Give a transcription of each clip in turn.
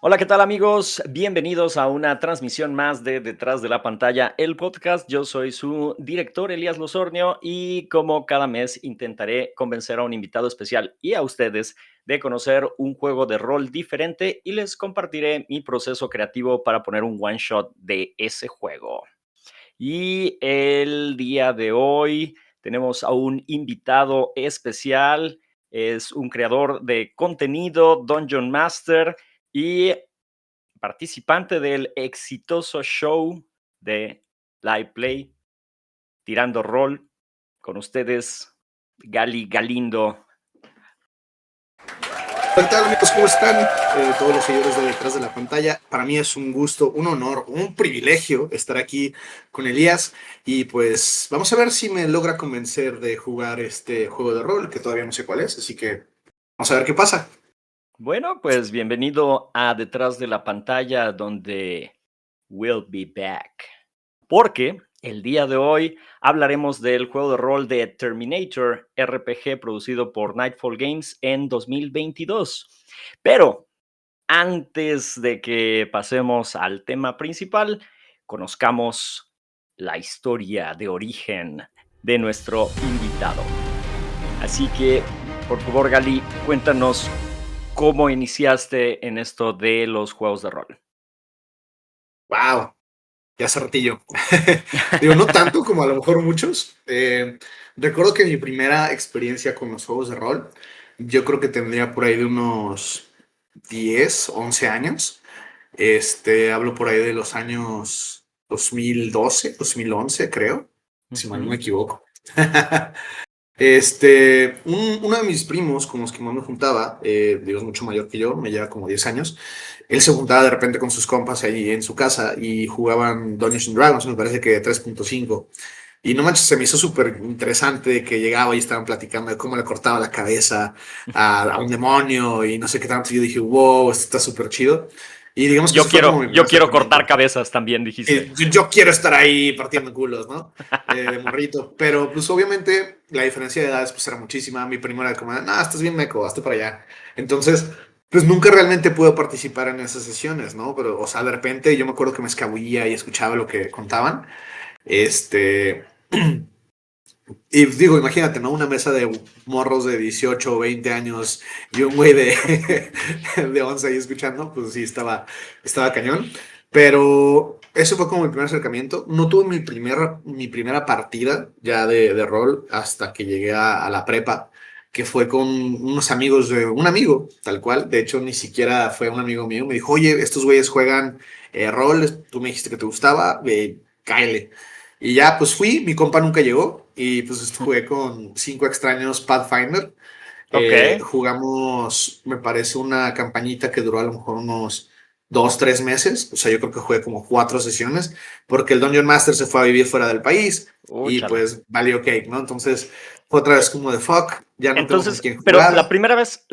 Hola, ¿qué tal amigos? Bienvenidos a una transmisión más de Detrás de la Pantalla, el podcast. Yo soy su director, Elías Losornio, y como cada mes intentaré convencer a un invitado especial y a ustedes de conocer un juego de rol diferente y les compartiré mi proceso creativo para poner un one shot de ese juego. Y el día de hoy tenemos a un invitado especial. Es un creador de contenido, Dungeon Master y participante del exitoso show de Live Play, Tirando Rol. Con ustedes, Gali Galindo. ¿Qué tal, amigos? ¿Cómo están? Todos los seguidores de Detrás de la Pantalla. Para mí es un gusto, un honor, un privilegio estar aquí con Elías. Y pues vamos a ver si me logra convencer de jugar este juego de rol, que todavía no sé cuál es. Así que vamos a ver qué pasa. Bueno, pues bienvenido a Detrás de la Pantalla, donde we'll be back. Porque el día de hoy hablaremos del juego de rol de Terminator RPG producido por Nightfall Games en 2022. Pero antes de que pasemos al tema principal, conozcamos la historia de origen de nuestro invitado. Así que, por favor, Gali, cuéntanos cómo iniciaste en esto de los juegos de rol. ¡Wow! Ya hace ratillo. Digo, no tanto como a lo mejor muchos. Recuerdo que mi primera experiencia con los juegos de rol, yo creo que tendría por ahí de unos 10, 11 años. Hablo por ahí de los años 2012, 2011, creo, si mal no me Ujú. equivoco. Uno de mis primos con los que más me juntaba, digo, es mucho mayor que yo, me lleva como 10 años. Él se juntaba de repente con sus compas ahí en su casa y jugaban Dungeons and Dragons, me parece que 3.5. Y no manches, se me hizo súper interesante que llegaba y estaban platicando de cómo le cortaba la cabeza a un demonio y no sé qué tanto. Y yo dije, wow, esto está súper chido. Y digamos que Yo ese fue como quiero, mi primer yo quiero cortar acercamiento. cabezas también, dijiste. Yo quiero estar ahí partiendo culos, ¿no? De morrito. Pero pues obviamente la diferencia de edades pues era muchísima. Mi primo era como, no, estás bien meco, hazte para allá. Entonces, pues nunca realmente pude participar en esas sesiones, ¿no? Pero, o sea, de repente yo me acuerdo que me escabullía y escuchaba lo que contaban. Este... Y digo, imagínate, ¿no? Una mesa de morros de 18 o 20 años y un güey de 11 ahí escuchando, pues sí, estaba cañón. Pero eso fue como mi primer acercamiento. No tuve mi primera partida ya de rol hasta que llegué a la prepa, que fue con unos amigos de un amigo, tal cual. De hecho, ni siquiera fue un amigo mío. Me dijo, oye, estos güeyes juegan rol, tú me dijiste que te gustaba, cáele. Y ya, pues fui, mi compa nunca llegó y pues jugué con 5 extraños Pathfinder. Ok. Jugamos, me parece, una campañita que duró a lo mejor unos 2, 3 meses. O sea, yo creo que jugué como 4 sesiones porque el Dungeon Master se fue a vivir fuera del país y Chala. pues valió cake, ¿no? Entonces fue otra vez como de fuck, ya no tengo con Entonces, quién pero jugar. entonces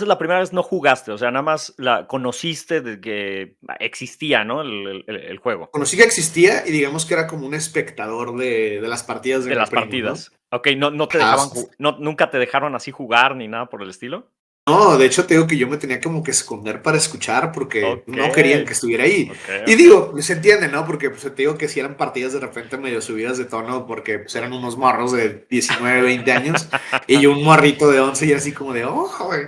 la primera vez no jugaste, o sea, nada más la conociste de que existía, ¿no? El juego Conocí que existía y digamos que era como un espectador de las partidas de de mi las primo, ¿no? partidas. Ok, no te Ajá. dejaban, nunca te dejaron así jugar ni nada por el estilo. No, de hecho te digo que yo me tenía como que esconder para escuchar porque Ok, no querían que estuviera ahí. ok, Y ok. digo, se entiende, ¿no? Porque pues, te digo que si eran partidas de repente medio subidas de tono porque pues, eran unos morros de 19, 20 años y yo un morrito de 11 y era así como de, oh, güey.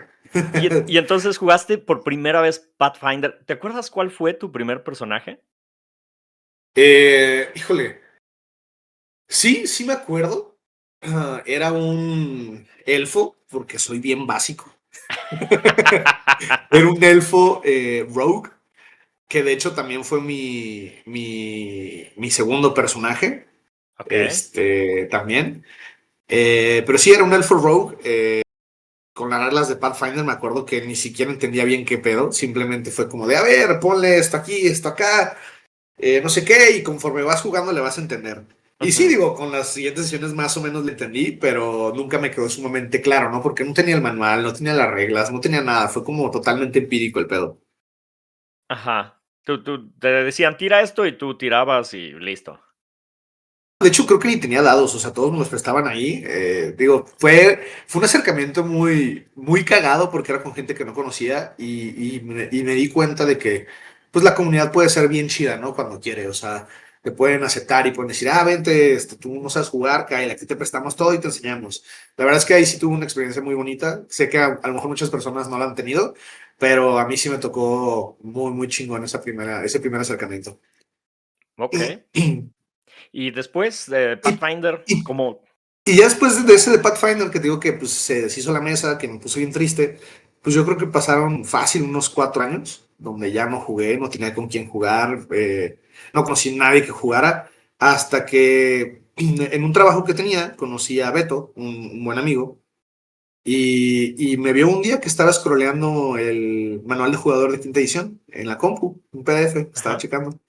Y entonces jugaste por primera vez Pathfinder. ¿Te acuerdas cuál fue tu primer personaje? Híjole, sí me acuerdo. Era un elfo porque soy bien básico. Era un elfo rogue que de hecho también fue mi segundo personaje, Ok. también. Pero sí, era un elfo rogue. Con las reglas de Pathfinder me acuerdo que ni siquiera entendía bien qué pedo. Simplemente fue como de, a ver, ponle esto aquí, esto acá, no sé qué, y conforme vas jugando le vas a entender. Y sí, Ujú. digo, con las siguientes sesiones más o menos le entendí, pero nunca me quedó sumamente claro, ¿no? Porque no tenía el manual, no tenía las reglas, no tenía nada. Fue como totalmente empírico el pedo. Ajá. Tú te decían, tira esto y tú tirabas y listo. De hecho, creo que ni tenía dados, o sea, todos me los prestaban ahí. Digo, fue un acercamiento muy cagado porque era con gente que no conocía y me di cuenta de que, pues, la comunidad puede ser bien chida, ¿no? Cuando quiere, o sea, te pueden aceptar y pueden decir, vente, tú no sabes jugar, Kyle, aquí te prestamos todo y te enseñamos. La verdad es que ahí sí tuve una experiencia muy bonita. Sé que a lo mejor muchas personas no la han tenido, pero a mí sí me tocó muy chingón ese primer acercamiento. Ok. Y después, Y, Pathfinder, y como... Y ya después de ese de Pathfinder que te digo que pues, se deshizo la mesa, que me puse bien triste, pues yo creo que pasaron fácil unos 4 años, donde ya no jugué, no tenía con quién jugar, no conocí a nadie que jugara, hasta que en un trabajo que tenía conocí a Beto, un buen amigo, y me vio un día que estaba scrolleando el manual de jugador de quinta edición en la compu, un PDF, estaba Ajá. checando.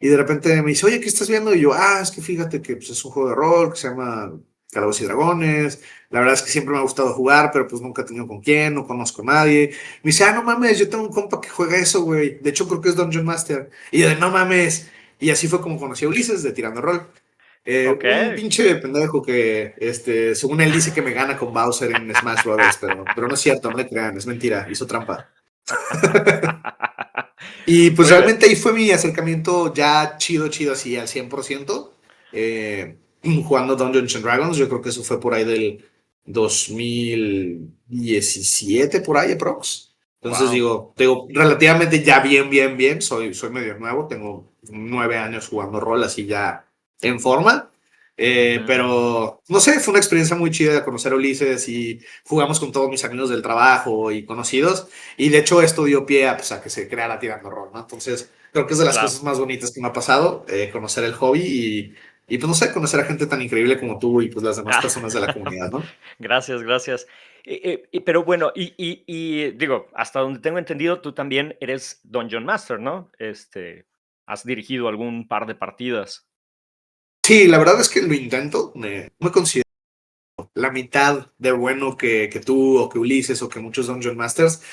Y de repente me dice, oye, ¿qué estás viendo? Y yo, es que fíjate que pues, es un juego de rol que se llama Calabozos y Dragones. La verdad es que siempre me ha gustado jugar, pero pues nunca he tenido con quién, no conozco a nadie. Me dice, no mames, yo tengo un compa que juega eso, güey. De hecho, creo que es Dungeon Master. Y yo de, no mames. Y así fue como conocí a Ulises de Tirando Rol. Ok. Un pinche pendejo que, según él dice que me gana con Bowser en Smash Brothers, pero no es cierto, no le crean, es mentira, hizo trampa. Y pues Muy bien. realmente ahí fue mi acercamiento ya chido así al 100%, jugando Dungeons and Dragons. Yo creo que eso fue por ahí del 2017 por ahí, aprox. Entonces Wow. digo, relativamente ya bien, soy medio nuevo, tengo 9 años jugando rol así ya en forma. Pero no sé, fue una experiencia muy chida de conocer a Ulises y jugamos con todos mis amigos del trabajo y conocidos. Y de hecho esto dio pie a, pues, a que se creara Tirando Rol, ¿no? Entonces creo que es de las Claro. cosas más bonitas que me ha pasado, conocer el hobby y pues no sé, conocer a gente tan increíble como tú y pues las demás Ah, personas de la comunidad, ¿no? gracias, gracias. Pero bueno, digo, hasta donde tengo entendido, tú también eres Dungeon Master, ¿no? Has dirigido algún par de partidas. Sí, la verdad es que lo intento, me considero la mitad de bueno que tú o que Ulises o que muchos Dungeon Masters.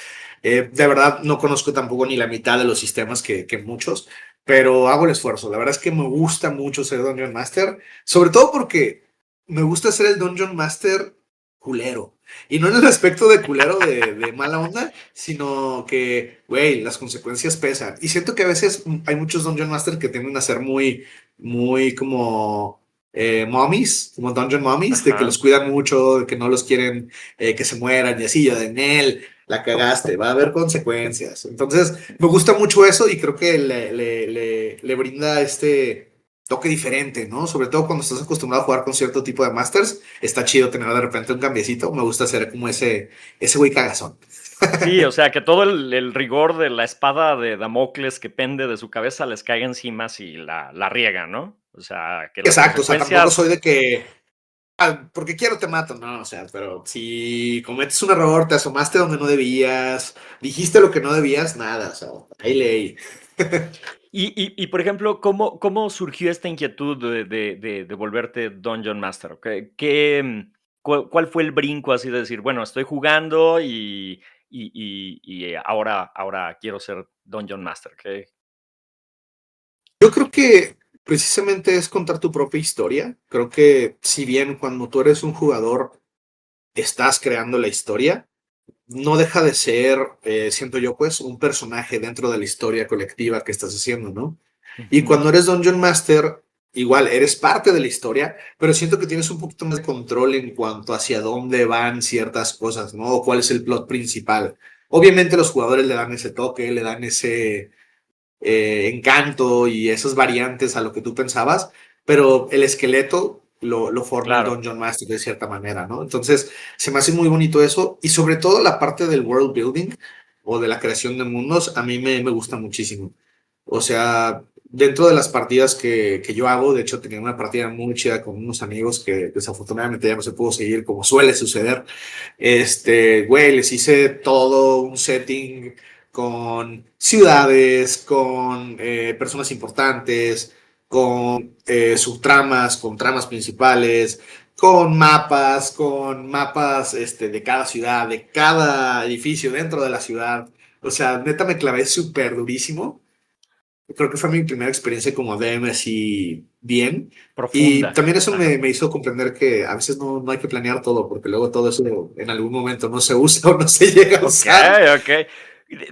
De verdad no conozco tampoco ni la mitad de los sistemas que muchos, pero hago el esfuerzo. La verdad es que me gusta mucho ser Dungeon Master, sobre todo porque me gusta ser el Dungeon Master culero. Y no en el aspecto de culero de mala onda, sino que, güey, las consecuencias pesan. Y siento que a veces hay muchos Dungeon Master que tienden a ser muy como mommies, como Dungeon Mommies, de que los Ajá. cuidan mucho, de que no los quieren que se mueran y así, yo de Nel, la cagaste, va a haber consecuencias. Entonces, me gusta mucho eso y creo que le brinda este toque diferente, ¿no? Sobre todo cuando estás acostumbrado a jugar con cierto tipo de masters, está chido tener de repente un cambiecito. Me gusta ser como ese güey cagazón. Sí, o sea, que todo el rigor de la espada de Damocles que pende de su cabeza les caiga encima si la riega, ¿no? O sea, que las Exacto, o sea, tampoco soy consecuencias... de que porque quiero te mato, no, o sea, pero si cometes un error, te asomaste donde no debías, dijiste lo que no debías, nada, o sea, hay ley. Por ejemplo, ¿cómo surgió esta inquietud de volverte Dungeon Master? ¿Cuál fue el brinco así de decir, bueno, estoy jugando y ahora quiero ser Dungeon Master? Yo creo que precisamente es contar tu propia historia. Creo que si bien cuando tú eres un jugador estás creando la historia, no deja de ser, siento yo, pues, un personaje dentro de la historia colectiva que estás haciendo, ¿no? Y Ujú. cuando eres Dungeon Master, igual eres parte de la historia, pero siento que tienes un poquito más de control en cuanto hacia dónde van ciertas cosas, ¿no? O cuál es el plot principal. Obviamente los jugadores le dan ese toque, le dan ese encanto y esas variantes a lo que tú pensabas, pero el esqueleto lo forma el Claro. Dungeon Master de cierta manera, ¿no? Entonces, se me hace muy bonito eso y sobre todo la parte del world building o de la creación de mundos, a mí me gusta muchísimo. O sea, dentro de las partidas que yo hago, de hecho tenía una partida muy chida con unos amigos que desafortunadamente ya no se pudo seguir como suele suceder. Güey, les hice todo un setting con ciudades, con personas importantes, con subtramas, con tramas principales, con mapas de cada ciudad, de cada edificio dentro de la ciudad. O sea, neta me clavé súper durísimo Creo que fue mi primera experiencia como DM así bien. Y Profunda. también eso Ajá. me hizo comprender que a veces no hay que planear todo, porque luego todo eso en algún momento no se usa o no se llega a Ok, usar. ok.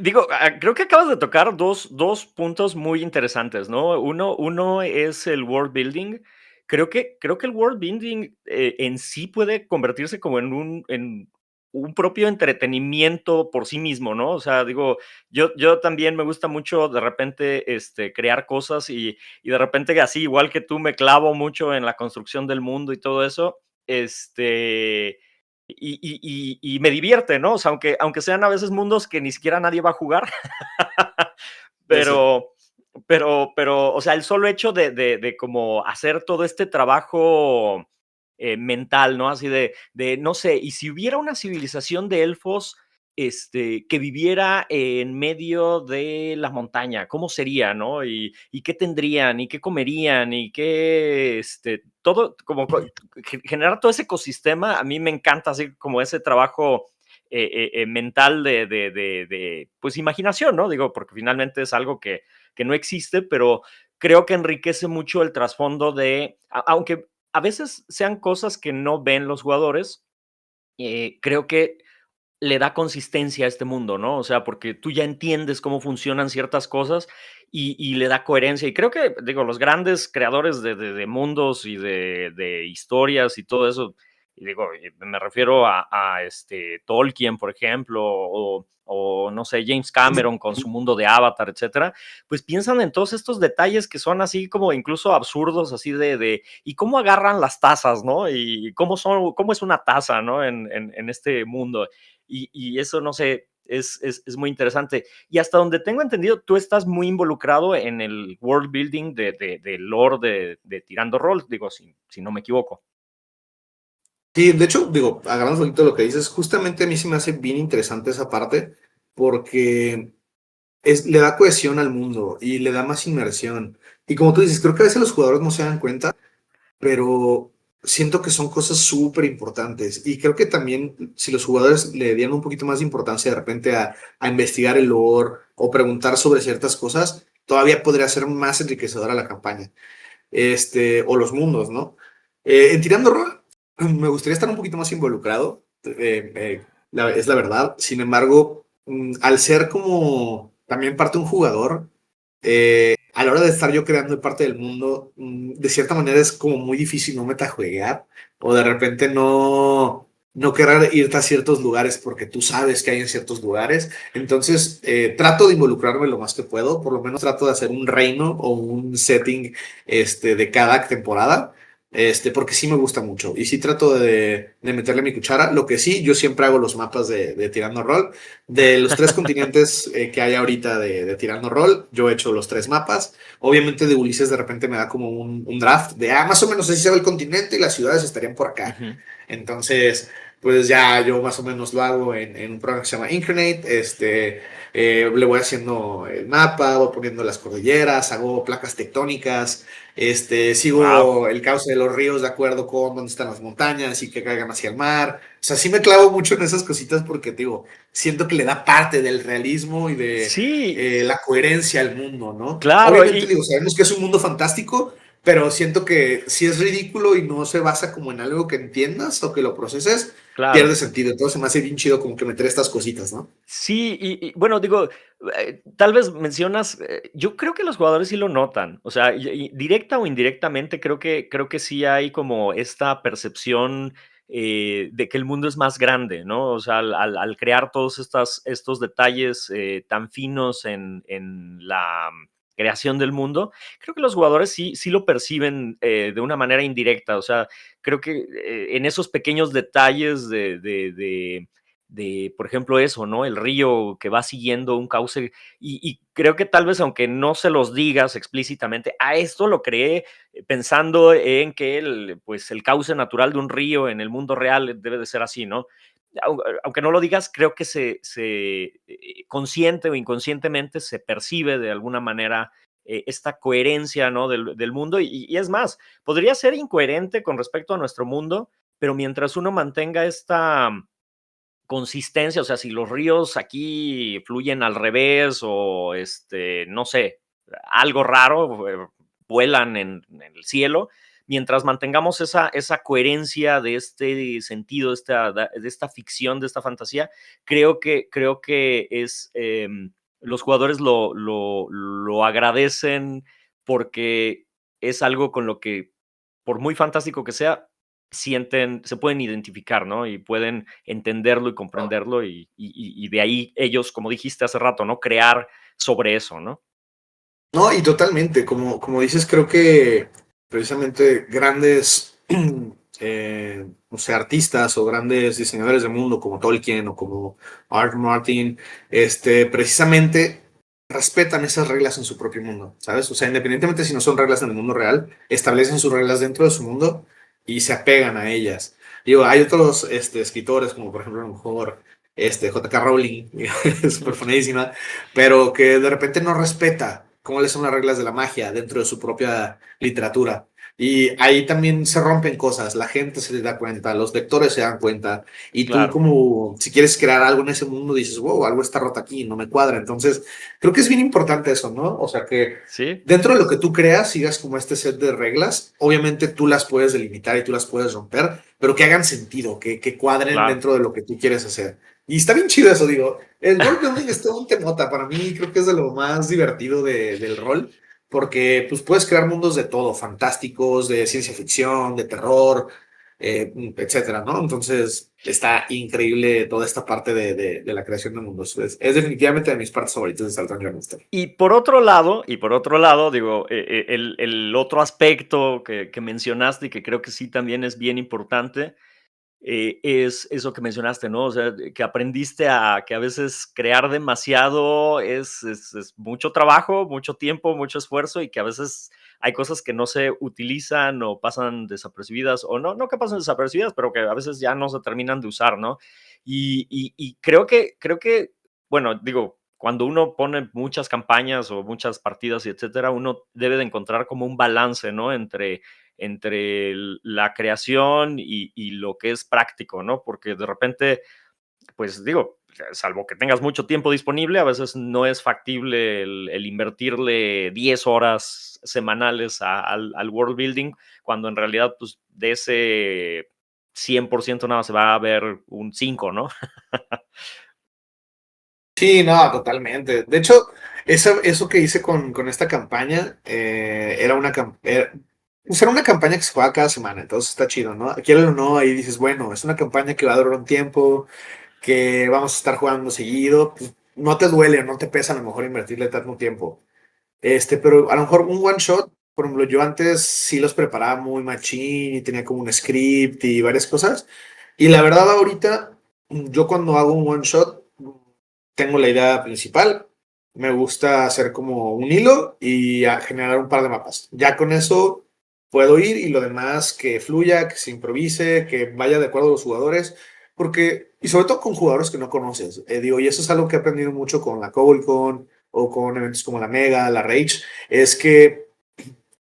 Digo, creo que acabas de tocar dos puntos muy interesantes, ¿no? Uno es el world building. Creo que el world building en sí puede convertirse como en un propio entretenimiento por sí mismo, ¿no? O sea, digo, yo también me gusta mucho de repente crear cosas y de repente así, igual que tú, me clavo mucho en la construcción del mundo y todo eso. Y me divierte, ¿no? O sea, aunque sean a veces mundos que ni siquiera nadie va a jugar, Ya sé. pero, o sea, el solo hecho de como hacer todo este trabajo mental, ¿no? Así no sé, y si hubiera una civilización de elfos que viviera en medio de la montaña, ¿cómo sería, no? Y qué tendrían, y qué comerían, y qué, todo, como generar todo ese ecosistema, a mí me encanta, así como ese trabajo mental pues, imaginación, ¿no? Digo, porque finalmente es algo que no existe, pero creo que enriquece mucho el trasfondo aunque a veces sean cosas que no ven los jugadores, creo que le da consistencia a este mundo, ¿no? O sea, porque tú ya entiendes cómo funcionan ciertas cosas y le da coherencia. Y creo que, digo, los grandes creadores de mundos y de historias y todo eso, y digo, me refiero a Tolkien, por ejemplo, o no sé, James Cameron con su mundo de Avatar, etcétera, pues piensan en todos estos detalles que son así como incluso absurdos, así y cómo agarran las tazas, ¿no? Y cómo es una taza, ¿no? En este mundo. Y eso, no sé, es muy interesante. Y hasta donde tengo entendido, tú estás muy involucrado en el world building de lore de Tirando Roll, digo, si no me equivoco. Sí, de hecho, digo, agarrando un poquito lo que dices, justamente a mí se me hace bien interesante esa parte, porque le da cohesión al mundo y le da más inmersión. Y como tú dices, creo que a veces los jugadores no se dan cuenta, pero siento que son cosas súper importantes. Y creo que también si los jugadores le dieran un poquito más de importancia de repente a investigar el lore o preguntar sobre ciertas cosas, todavía podría ser más enriquecedora la campaña, o los mundos, ¿no? En Tirando Rol, me gustaría estar un poquito más involucrado, es la verdad. Sin embargo, al ser como también parte de un jugador, a la hora de estar yo creando parte del mundo, de cierta manera es como muy difícil no metajueguear o de repente no querer irte a ciertos lugares porque tú sabes que hay en ciertos lugares. Entonces, trato de involucrarme lo más que puedo, por lo menos trato de hacer un reino o un setting de cada temporada. Porque sí me gusta mucho y sí trato de meterle mi cuchara. Lo que sí, yo siempre hago los mapas de Tirando Rol. De los tres continentes que hay ahorita de Tirando Roll, yo he hecho los tres mapas. Obviamente de Ulises de repente me da como un draft de, más o menos así se ve el continente y las ciudades estarían por acá. Ujú. Entonces, pues ya yo más o menos lo hago en un programa que se llama Incarnate. Le voy haciendo el mapa, voy poniendo las cordilleras, hago placas tectónicas, Wow. sigo el cauce de los ríos de acuerdo con dónde están las montañas y que caigan hacia el mar. O sea, sí me clavo mucho en esas cositas porque, digo, siento que le da parte del realismo y de Sí, la coherencia al mundo, ¿no? claro, Obviamente, digo, sabemos que es un mundo fantástico, pero siento que si es ridículo y no se basa como en algo que entiendas o que lo proceses, pierde claro. sentido. Entonces se me hace bien chido como que meter estas cositas, ¿no? Sí, y bueno, digo, tal vez mencionas, yo creo que los jugadores sí lo notan, o sea, directa o indirectamente creo que sí hay como esta percepción de que el mundo es más grande, ¿no? O sea, al crear todos estos detalles tan finos en la creación del mundo, creo que los jugadores sí lo perciben de una manera indirecta, o sea, creo que en esos pequeños detalles por ejemplo, eso, ¿no? El río que va siguiendo un cauce y creo que tal vez aunque no se los digas explícitamente, a esto lo creé pensando en que pues el cauce natural de un río en el mundo real debe de ser así, ¿no? Aunque no lo digas, creo que consciente o inconscientemente se percibe de alguna manera esta coherencia, ¿no? Del mundo y es más, podría ser incoherente con respecto a nuestro mundo, pero mientras uno mantenga esta consistencia, o sea, si los ríos aquí fluyen al revés o no sé, algo raro, vuelan en el cielo, mientras mantengamos esa coherencia de este sentido, de esta ficción, de esta fantasía, creo que es, los jugadores lo agradecen porque es algo con lo que, por muy fantástico que sea, sienten, se pueden identificar, ¿no? Y pueden entenderlo y comprenderlo y de ahí ellos, como dijiste hace rato, ¿no? Crear sobre eso, ¿no? No, y totalmente, como dices, creo que precisamente grandes, no sé, artistas o grandes diseñadores de mundo como Tolkien o como Art Martin, precisamente respetan esas reglas en su propio mundo, ¿sabes? O sea, independientemente si no son reglas en el mundo real, establecen sus reglas dentro de su mundo y se apegan a ellas. Digo, hay otros escritores, como por ejemplo a lo mejor J.K. Rowling, es súper fonadísima, pero que de repente no respeta cómo son las reglas de la magia dentro de su propia literatura. Y ahí también se rompen cosas, la gente se da cuenta, los lectores se dan cuenta, y tú Claro, como si quieres crear algo en ese mundo dices, wow, algo está roto aquí, no me cuadra. Entonces, creo que es bien importante eso, ¿no? O sea, que sí, dentro de lo que tú creas sigas como este set de reglas, obviamente tú las puedes delimitar y tú las puedes romper, pero que hagan sentido, que cuadren claro. dentro de lo que tú quieres hacer. Y está bien chido eso, digo. El world building es todo un temota. Para mí creo que es de lo más divertido del rol, porque pues puedes crear mundos de todo, fantásticos, de ciencia ficción, de terror, etcétera, ¿no? Entonces está increíble toda esta parte de la creación de mundos. Es definitivamente de mis partes favoritas de Salt Master. Y por otro lado, digo, el otro aspecto que mencionaste y que creo que sí también es bien importante, es eso que mencionaste, ¿no? O sea, que aprendiste a que a veces crear demasiado es mucho trabajo, mucho tiempo, mucho esfuerzo y que a veces hay cosas que no se utilizan o pasan desapercibidas o no, no que pasan desapercibidas, pero que a veces ya no se terminan de usar, ¿no? Y creo que, bueno, digo, cuando uno pone muchas campañas o muchas partidas y etcétera, uno debe de encontrar como un balance, ¿no? Entre la creación y lo que es práctico, ¿no? Porque de repente, pues digo, salvo que tengas mucho tiempo disponible, a veces no es factible el invertirle 10 horas semanales al world building, cuando en realidad, pues de ese 100% nada se va a ver un 5, ¿no? Sí, no, totalmente. De hecho, eso que hice con esta campaña pues era una campaña que se juega cada semana, entonces está chido, ¿no? Quiero o no, ahí dices, bueno, es una campaña que va a durar un tiempo, que vamos a estar jugando seguido, pues no te duele, no te pesa a lo mejor invertirle tanto tiempo. Pero a lo mejor un one shot, por ejemplo, yo antes sí los preparaba muy machín y tenía como un script y varias cosas. Y la verdad, ahorita, yo cuando hago un one shot, tengo la idea principal. Me gusta hacer como un hilo y generar un par de mapas. Ya con eso puedo ir y lo demás que fluya, que se improvise, que vaya de acuerdo a los jugadores. Porque, y sobre todo con jugadores que no conoces. Digo, y eso es algo que he aprendido mucho con la CobbleCon o con eventos como la Mega, la Rage, es que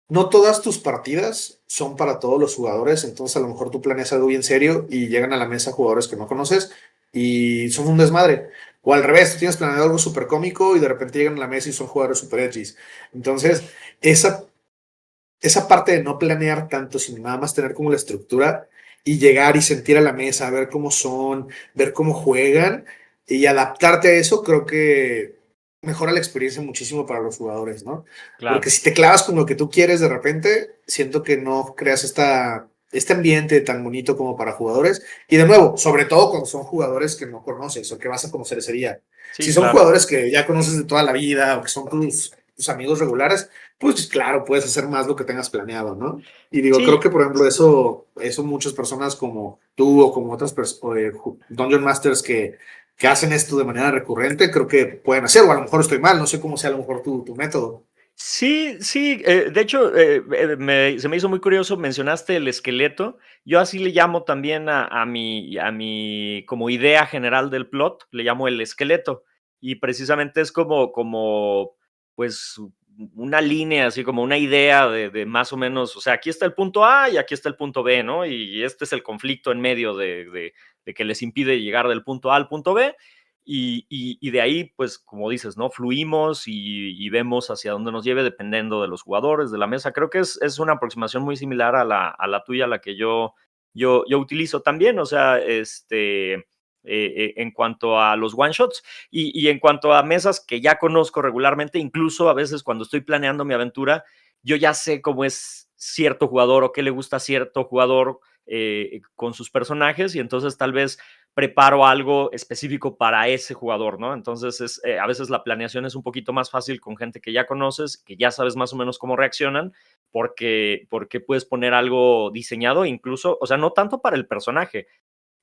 no todas tus partidas son para todos los jugadores, entonces a lo mejor tú planeas algo bien serio y llegan a la mesa jugadores que no conoces y son un desmadre. O al revés, tú tienes planeado algo súper cómico y de repente llegan a la mesa y son jugadores súper edgys. Entonces, esa parte de no planear tanto, sino nada más tener como la estructura y llegar y sentir a la mesa, ver cómo son, ver cómo juegan y adaptarte a eso, creo que mejora la experiencia muchísimo para los jugadores, ¿no? Porque Claro. si te clavas con lo que tú quieres de repente, siento que no creas este ambiente tan bonito como para jugadores. Y de nuevo, sobre todo cuando son jugadores que no conoces o que vas a conocer ese día. Si Sí, son claro. jugadores que ya conoces de toda la vida o que son tus amigos regulares, pues claro, puedes hacer más lo que tengas planeado, ¿no? Y digo, creo Sí, que por ejemplo eso muchas personas como tú o como otras Dungeon Masters que hacen esto de manera recurrente, creo que pueden hacer, o a lo mejor estoy mal, no sé cómo sea a lo mejor tu método. sí, sí, de hecho, se me hizo muy curioso, mencionaste el esqueleto. Yo así le llamo también a mi como idea general del plot, le llamo el esqueleto. Y precisamente es como, pues, una línea, así como una idea de más o menos, o sea, aquí está el punto A y aquí está el punto B, ¿no? Y este es el conflicto en medio de que les impide llegar del punto A al punto B. y de ahí, pues, como dices, ¿no? Fluimos y vemos hacia dónde nos lleve dependiendo de los jugadores, de la mesa. Creo que es una aproximación muy similar a la tuya, a la que yo utilizo también, o sea, en cuanto a los one shots y en cuanto a mesas que ya conozco regularmente, incluso a veces cuando estoy planeando mi aventura, yo ya sé cómo es cierto jugador o qué le gusta a cierto jugador con sus personajes y entonces tal vez preparo algo específico para ese jugador, ¿no? Entonces, a veces la planeación es un poquito más fácil con gente que ya conoces, que ya sabes más o menos cómo reaccionan, porque puedes poner algo diseñado incluso, o sea, no tanto para el personaje,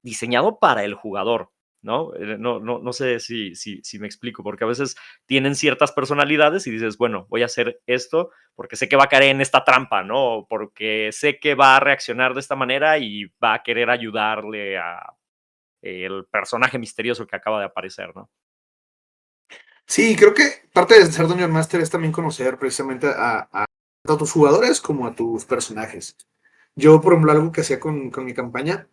diseñado para el jugador, ¿no? No sé si me explico, porque a veces tienen ciertas personalidades y dices, bueno, voy a hacer esto porque sé que va a caer en esta trampa, ¿no? Porque sé que va a reaccionar de esta manera y va a querer ayudarle a el personaje misterioso que acaba de aparecer, ¿no? Sí, creo que parte de ser Dungeon Master es también conocer precisamente tanto a tus jugadores como a tus personajes. Yo, por ejemplo, algo que hacía con mi campaña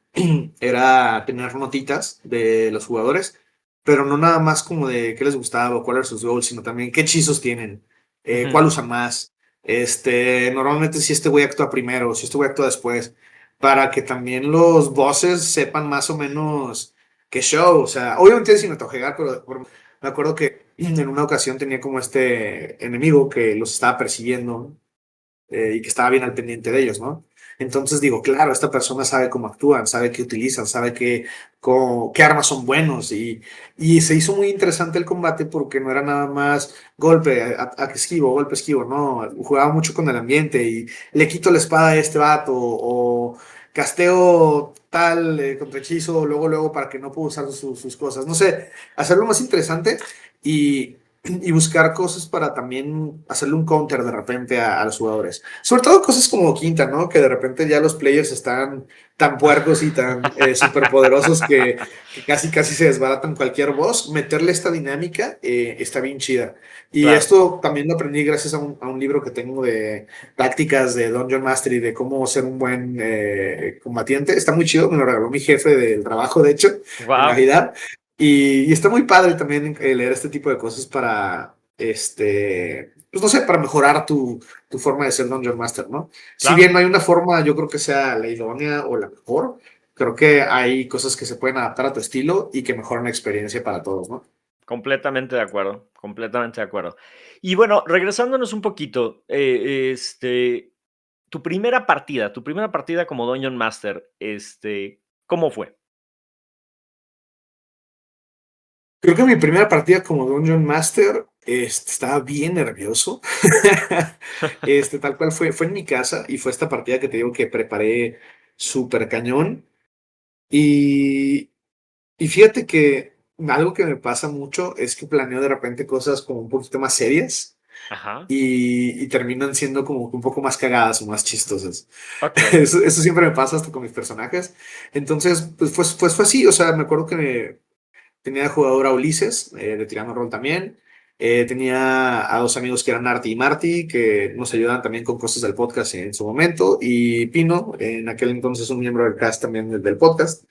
era tener notitas de los jugadores, pero no nada más como de qué les gustaba o cuáles eran sus goals, sino también qué hechizos tienen, Ujú. cuál usan más. Normalmente si este güey actúa primero, si este güey actúa después, para que también los bosses sepan más o menos qué show. O sea, obviamente sin autojegar, pero me acuerdo que en una ocasión tenía como este enemigo que los estaba persiguiendo y que estaba bien al pendiente de ellos, ¿no? Entonces digo, claro, esta persona sabe cómo actúan, sabe qué utilizan, sabe qué armas son buenos y se hizo muy interesante el combate porque no era nada más golpe, esquivo, golpe, esquivo, no, jugaba mucho con el ambiente y le quito la espada a este vato o casteo tal contra hechizo, luego para que no pueda usar sus cosas, no sé, hacerlo más interesante y y buscar cosas para también hacerle un counter de repente a los jugadores. Sobre todo cosas como Quinta, ¿no? Que de repente ya los players están tan puercos y tan superpoderosos que casi se desbaratan cualquier boss. Meterle esta dinámica está bien chida. Y Claro. esto también lo aprendí gracias a un libro que tengo de tácticas de Dungeon Mastery, de cómo ser un buen combatiente. Está muy chido, me lo regaló mi jefe del trabajo, de hecho, en Wow, Navidad. Y está muy padre también leer este tipo de cosas para, pues no sé, para mejorar tu forma de ser Dungeon Master, ¿no? Si claro. bien no hay una forma, yo creo que sea la idónea o la mejor, creo que hay cosas que se pueden adaptar a tu estilo y que mejoran la experiencia para todos, ¿no? Completamente de acuerdo, completamente de acuerdo. Y bueno, regresándonos un poquito, tu primera partida como Dungeon Master, ¿cómo fue? Creo que mi primera partida como Dungeon Master, estaba bien nervioso. Tal cual fue en mi casa y fue esta partida que te digo que preparé súper cañón. Y Y fíjate que algo que me pasa mucho es que planeo de repente cosas como un poquito más serias Ajá, y terminan siendo como que un poco más cagadas o más chistosas. okey. Eso siempre me pasa hasta con mis personajes. Entonces, pues fue así. O sea, me acuerdo que tenía de jugador a Ulises, de Tirando Rol también. Tenía a dos amigos que eran Arti y Marty, que nos ayudan también con cosas del podcast en su momento. Y Pino, en aquel entonces un miembro del cast también del podcast.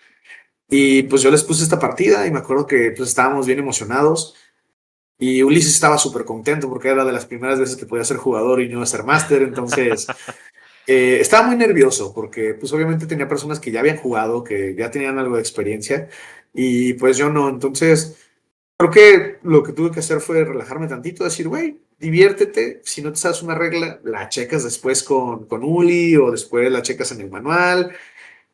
Y pues yo les puse esta partida y me acuerdo que pues estábamos bien emocionados y Ulises estaba súper contento porque era de las primeras veces que podía ser jugador y no ser máster, entonces estaba muy nervioso porque pues obviamente tenía personas que ya habían jugado, que ya tenían algo de experiencia y pues yo no, entonces creo que lo que tuve que hacer fue relajarme tantito, decir, güey, diviértete, si no te sabes una regla, la checas después con Uli o después la checas en el manual.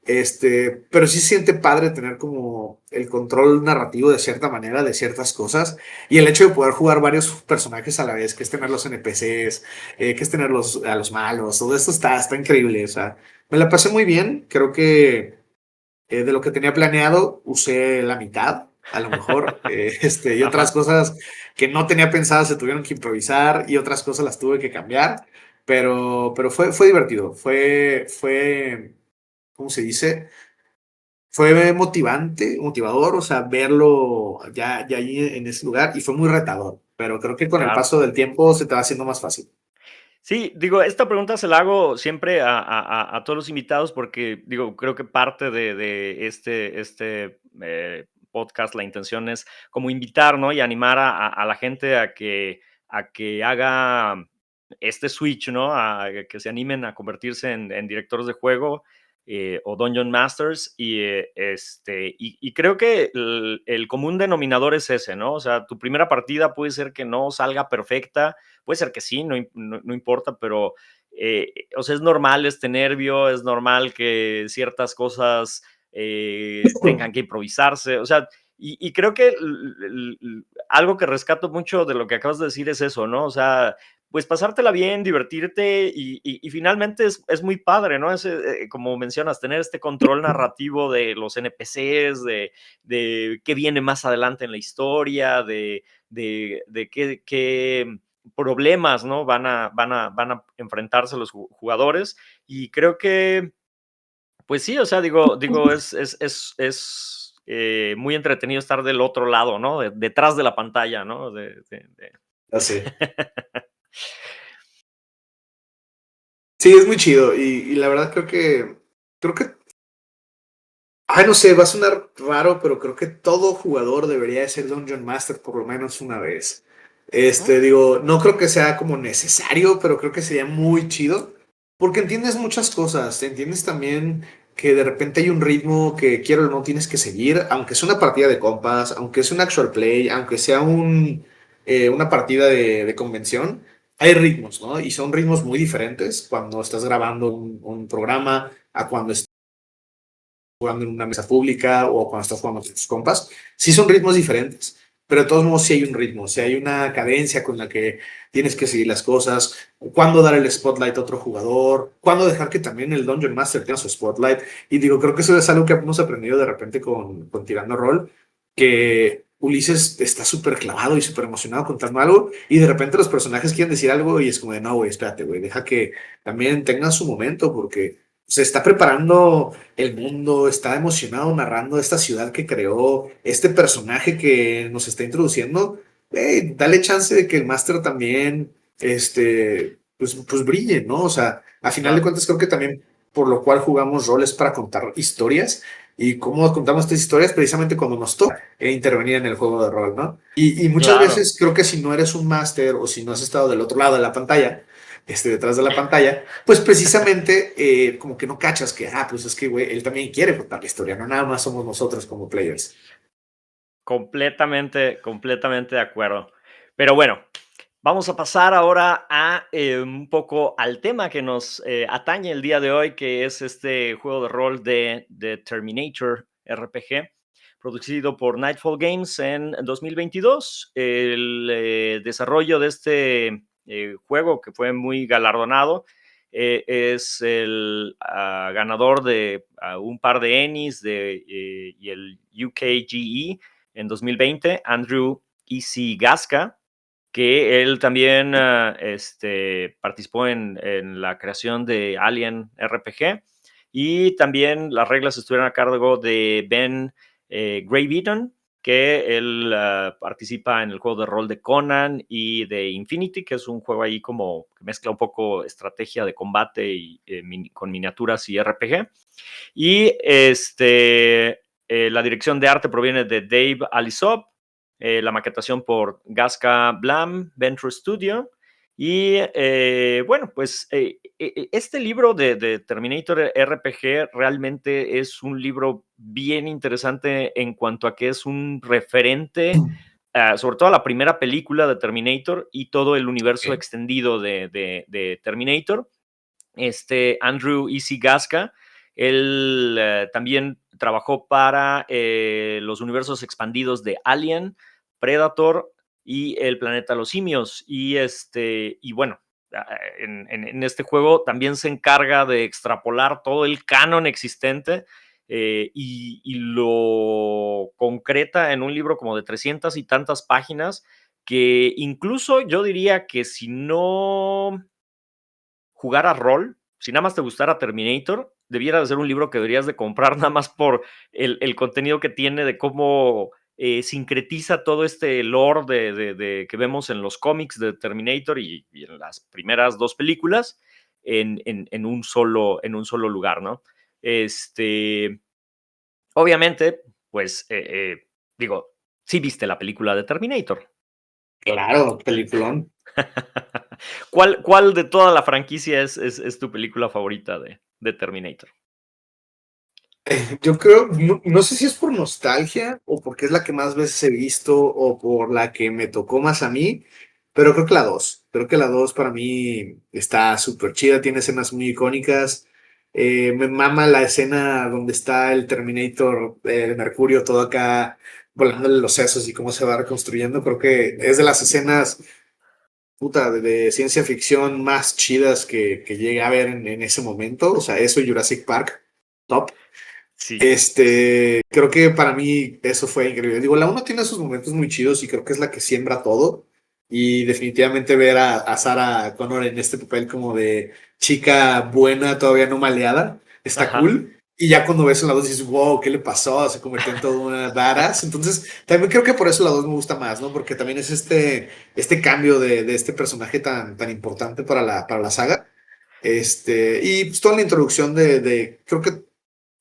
Pero sí se siente padre tener como el control narrativo de cierta manera de ciertas cosas y el hecho de poder jugar varios personajes a la vez, que es tener los NPCs, que es tener a los malos, todo esto está increíble, o sea, me la pasé muy bien, creo que de lo que tenía planeado usé la mitad, a lo mejor, y otras Ajá, cosas que no tenía pensadas se tuvieron que improvisar y otras cosas las tuve que cambiar, pero fue divertido, ¿cómo se dice? Fue motivador, o sea, verlo ya ahí en ese lugar y fue muy retador, pero creo que con el claro. paso del tiempo se te va haciendo más fácil. Sí, digo, esta pregunta se la hago siempre a todos los invitados porque, digo, creo que parte de podcast, la intención es como invitar, ¿no? Y animar a la gente a que haga este switch, ¿no? A que se animen a convertirse en directores de juego o Dungeon Masters y creo que el común denominador es ese, ¿no? O sea, tu primera partida puede ser que no salga perfecta, puede ser que sí, no importa, pero o sea, es normal este nervio, es normal que ciertas cosas tengan que improvisarse, o sea, y creo que algo que rescato mucho de lo que acabas de decir es eso, ¿no? O sea, pues pasártela bien, divertirte y finalmente es muy padre, ¿no? Como mencionas, tener este control narrativo de los NPCs, de qué viene más adelante en la historia, de qué problemas, ¿no? Van a enfrentarse los jugadores y creo que, pues sí, o sea, digo es muy entretenido estar del otro lado, ¿no? Detrás de la pantalla, ¿no? Así. Sí, es muy chido. Y la verdad creo que, ay, no sé, va a sonar raro, pero creo que todo jugador debería de ser Dungeon Master por lo menos una vez. Ujú. Digo, no creo que sea como necesario, pero creo que sería muy chido. Porque entiendes muchas cosas. Entiendes también que de repente hay un ritmo que quiero o no tienes que seguir, aunque sea una partida de compas, aunque sea un actual play, aunque sea una partida de convención. Hay ritmos, ¿no? Y son ritmos muy diferentes cuando estás grabando un programa a cuando jugando en una mesa pública o cuando estás jugando con tus compas, sí son ritmos diferentes, pero de todos modos sí hay un ritmo, sí hay una cadencia con la que tienes que seguir las cosas, cuándo dar el spotlight a otro jugador, cuándo dejar que también el Dungeon Master tenga su spotlight. Y digo, creo que eso es algo que hemos aprendido de repente con Tirando Rol, que Ulises está súper clavado y súper emocionado contando algo y de repente los personajes quieren decir algo y es como de, no, güey, espérate, güey, deja que también tengan su momento porque se está preparando el mundo, está emocionado narrando esta ciudad que creó, este personaje que nos está introduciendo. Dale chance de que el máster también, pues brille, ¿no? O sea, a final de Claro, cuentas creo que también por lo cual jugamos roles para contar historias y cómo contamos estas historias precisamente cuando nos toca intervenir en el juego de rol, ¿no? Y muchas claro. veces creo que si no eres un máster o si no has estado del otro lado de la pantalla, detrás de la pantalla, pues precisamente como que no cachas que, pues es que, güey, él también quiere contar la historia, no nada más somos nosotros como players. Completamente de acuerdo. Pero bueno, vamos a pasar ahora a un poco al tema que nos atañe el día de hoy, que es este juego de rol de Terminator RPG, producido por Nightfall Games en 2022. El desarrollo de este juego, que fue muy galardonado, es el ganador de un par de Emmys y el UKGE en 2020, Andrew E.C. Gasca, que él también participó en la creación de Alien RPG y también las reglas estuvieron a cargo de Ben Gray Beaton, que él participa en el juego de rol de Conan y de Infinity, que es un juego ahí como que mezcla un poco estrategia de combate y con miniaturas y RPG. Y la dirección de arte proviene de Dave Alisop, la maquetación por Gasca Blam, Venture Studio. Y bueno, pues este libro de Terminator RPG realmente es un libro bien interesante en cuanto a que es un referente, sobre todo a la primera película de Terminator y todo el universo Ok. extendido de Terminator. Andrew E.C. Gasca, él también trabajó para los universos expandidos de Alien, Predator y El Planeta de los Simios. Y bueno, en este juego también se encarga de extrapolar todo el canon existente y lo concreta en un libro como de 300 y tantas páginas que incluso yo diría que si no jugar a rol, si nada más te gustara Terminator, debiera de ser un libro que deberías de comprar nada más por el contenido que tiene de cómo sincretiza todo este lore que vemos en los cómics de Terminator y en las primeras dos películas en un solo lugar, ¿no? Este, obviamente, pues Digo, sí viste la película de Terminator. Claro, peliculón. ¿Cuál de toda la franquicia es tu película favorita de Terminator? Yo creo, no sé si es por nostalgia o porque es la que más veces he visto o por la que me tocó más a mí, pero creo que la 2. Creo que la 2 para mí está súper chida, tiene escenas muy icónicas. Me mama la escena donde está el Terminator de Mercurio todo acá volándole los sesos y cómo se va reconstruyendo. Creo que es de las escenas puta, de ciencia ficción más chidas que llegué a ver en ese momento. O sea, eso y Jurassic Park, top. Sí, Creo que para mí eso fue increíble. Digo, la uno tiene sus momentos muy chidos y creo que es la que siembra todo. Y definitivamente ver a Sarah Connor en este papel como de chica buena, todavía no maleada, está ajá. cool. Y ya cuando ves en la 2 dices, wow, ¿qué le pasó? Se convirtió en toda una badass. Entonces, también creo que por eso la 2 me gusta más, ¿no? Porque también es este cambio de este personaje tan importante para la saga. Y pues toda la introducción creo que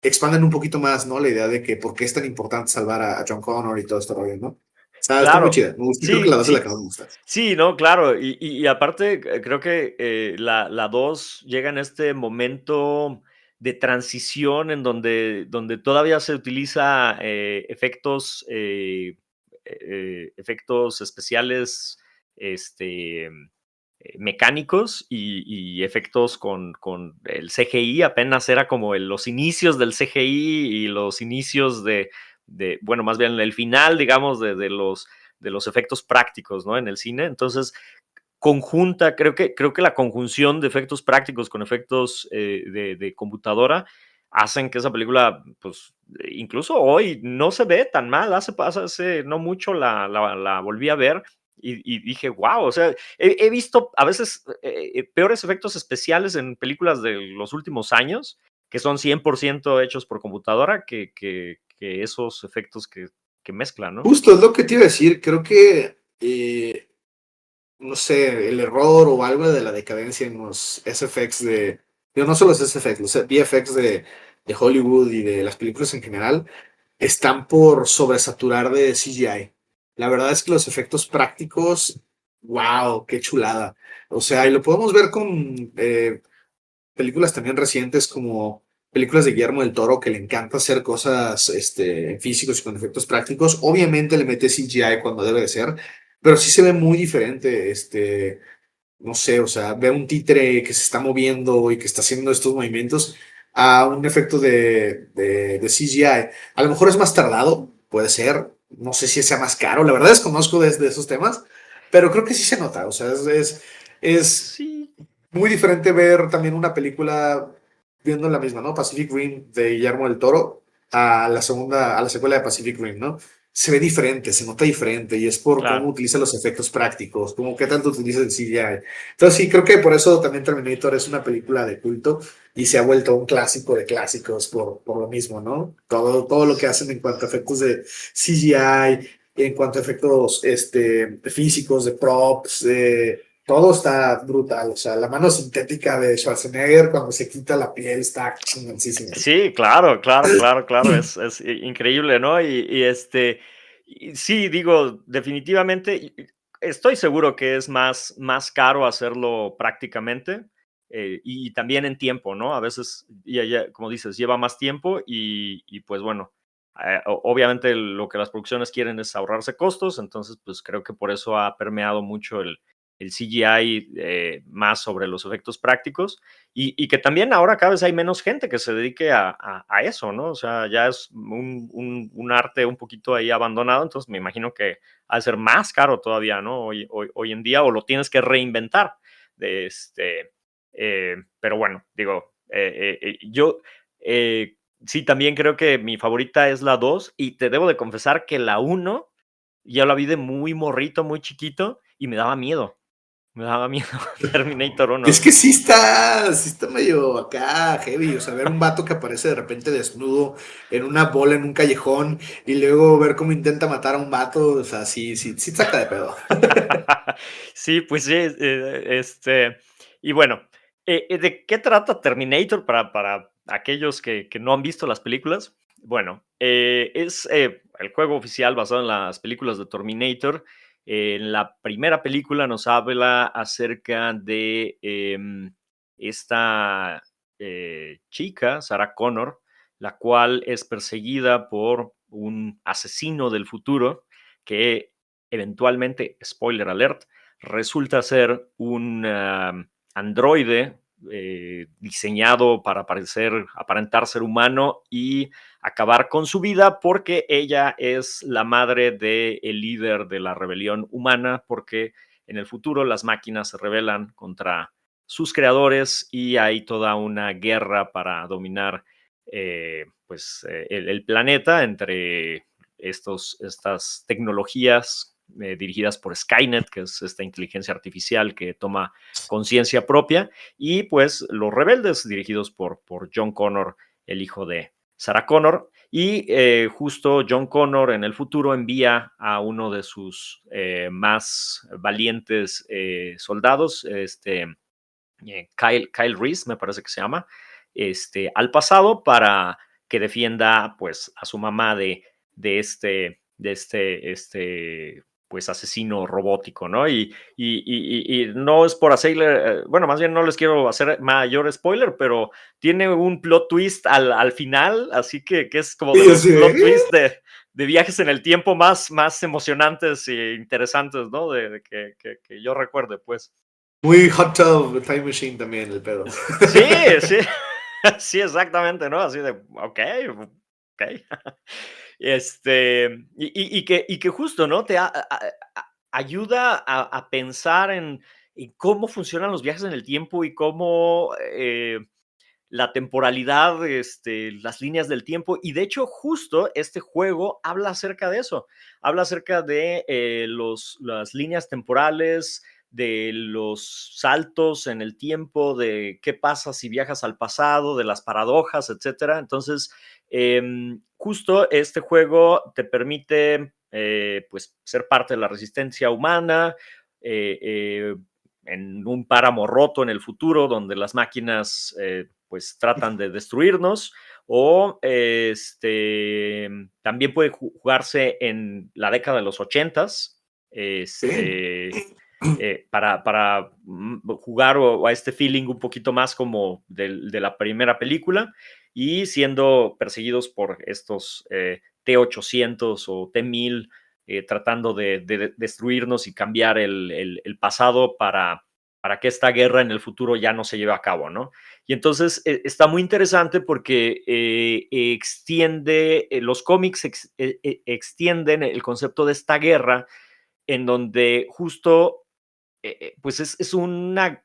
expanden un poquito más, ¿no? La idea de que por qué es tan importante salvar a John Connor y todo esto rollo, ¿no? O sea, está muy Claro. chida. Me gusta. Creo que la Sí, 2 es la sí. que más me gusta. Sí, no, claro. Y aparte, creo que, la 2 llega en este momento de transición en donde todavía se utiliza, efectos especiales, este, mecánicos y efectos con el CGI. Apenas era como los inicios del CGI y los inicios bueno, más bien el final, digamos, de los efectos prácticos, ¿no? En el cine. Entonces, creo que la conjunción de efectos prácticos con efectos, de computadora hacen que esa película, pues, incluso hoy no se ve tan mal. Hace no mucho la volví a ver y dije, wow, o sea, he visto a veces, peores efectos especiales en películas de los últimos años, que son 100% hechos por computadora, que esos efectos que mezclan, ¿no? Justo es lo que te iba a decir. Creo que, no sé, el error o algo de la decadencia en los SFX digo, no solo los SFX, los VFX de Hollywood y de las películas en general, están por sobresaturar de CGI. La verdad es que los efectos prácticos, wow, qué chulada. O sea, y lo podemos ver con películas también recientes como películas de Guillermo del Toro que le encanta hacer cosas físicos y con efectos prácticos. Obviamente le mete CGI cuando debe de ser, pero sí se ve muy diferente. No sé, o sea, ve un títere que se está moviendo y que está haciendo estos movimientos a un efecto de CGI. A lo mejor es más tardado, puede ser. No sé si sea más caro, la verdad desconozco de esos temas, pero creo que sí se nota. O sea, es Sí, muy diferente ver también una película viendo la misma, ¿no? Pacific Rim de Guillermo del Toro a la secuela de Pacific Rim, ¿no? Se ve diferente, se nota diferente y es por cómo claro. utiliza los efectos prácticos, como qué tanto utiliza el CGI. Entonces sí, creo que por eso también Terminator es una película de culto y se ha vuelto un clásico de clásicos por lo mismo, ¿no? Todo lo que hacen en cuanto a efectos de CGI, en cuanto a efectos físicos, de props, todo está brutal. O sea, la mano sintética de Schwarzenegger cuando se quita la piel está chingoncísima. Sí, claro, claro, claro, claro, es increíble, ¿no? Y sí, digo, definitivamente, estoy seguro que es más caro hacerlo prácticamente, y también en tiempo, ¿no? A veces, como dices, lleva más tiempo y pues bueno, obviamente lo que las producciones quieren es ahorrarse costos, entonces pues creo que por eso ha permeado mucho el CGI, más sobre los efectos prácticos. Y que también ahora cada vez hay menos gente que se dedique a eso, ¿no? O sea, ya es un arte un poquito ahí abandonado, entonces me imagino que ha de ser más caro todavía, ¿no? Hoy en día, o lo tienes que reinventar. De pero bueno, digo, yo sí también creo que mi favorita es la 2 y te debo de confesar que la uno ya la vi de muy morrito, muy chiquito y me daba miedo. Me daba miedo Terminator Es uno. que sí está medio acá heavy, o sea, ver un vato que aparece de repente desnudo en una bola en un callejón y luego ver cómo intenta matar a un vato, o sea, sí saca de pedo. Sí, pues sí, y bueno, ¿de qué trata Terminator para aquellos que no han visto las películas? Bueno, es el juego oficial basado en las películas de Terminator. En la primera película nos habla acerca de esta chica, Sarah Connor, la cual es perseguida por un asesino del futuro que eventualmente, spoiler alert, resulta ser un androide diseñado para aparentar ser humano y acabar con su vida porque ella es la madre del líder de la rebelión humana, porque en el futuro las máquinas se rebelan contra sus creadores y hay toda una guerra para dominar el planeta entre estas tecnologías dirigidas por Skynet, que es esta inteligencia artificial que toma conciencia propia, y pues los rebeldes dirigidos por John Connor, el hijo de Sarah Connor, y justo John Connor en el futuro envía a uno de sus más valientes soldados, Kyle Reese, me parece que se llama, al pasado para que defienda pues a su mamá de este pues asesino robótico, ¿no? Y no es por hacerle, bueno, más bien no les quiero hacer mayor spoiler, pero tiene un plot twist al final, así que es como de Y yo los así plot de, twists de viajes en el tiempo más emocionantes e interesantes, ¿no? Que yo recuerde, pues. muy Hot Tub Time Machine también el pedo. Sí, sí, sí, exactamente, ¿no? Así de, okey, okey. Y que justo, ¿no? Te ayuda a pensar en cómo funcionan los viajes en el tiempo y cómo, la temporalidad, las líneas del tiempo. Y de hecho, justo este juego habla acerca de eso. Habla acerca de las líneas temporales, de los saltos en el tiempo, de qué pasa si viajas al pasado, de las paradojas, etcétera. Entonces, justo este juego te permite pues ser parte de la resistencia humana. eh, eh, en un páramo roto en el futuro donde las máquinas pues tratan de destruirnos o también puede jugarse en la década de los ochentas Bien. para jugar o a este feeling un poquito más como de la primera película y siendo perseguidos por estos T-800 o T-1000 tratando de destruirnos y cambiar el pasado para que esta guerra en el futuro ya no se lleve a cabo, ¿no? Y entonces está muy interesante porque extiende, los cómics extienden el concepto de esta guerra en donde justo pues es una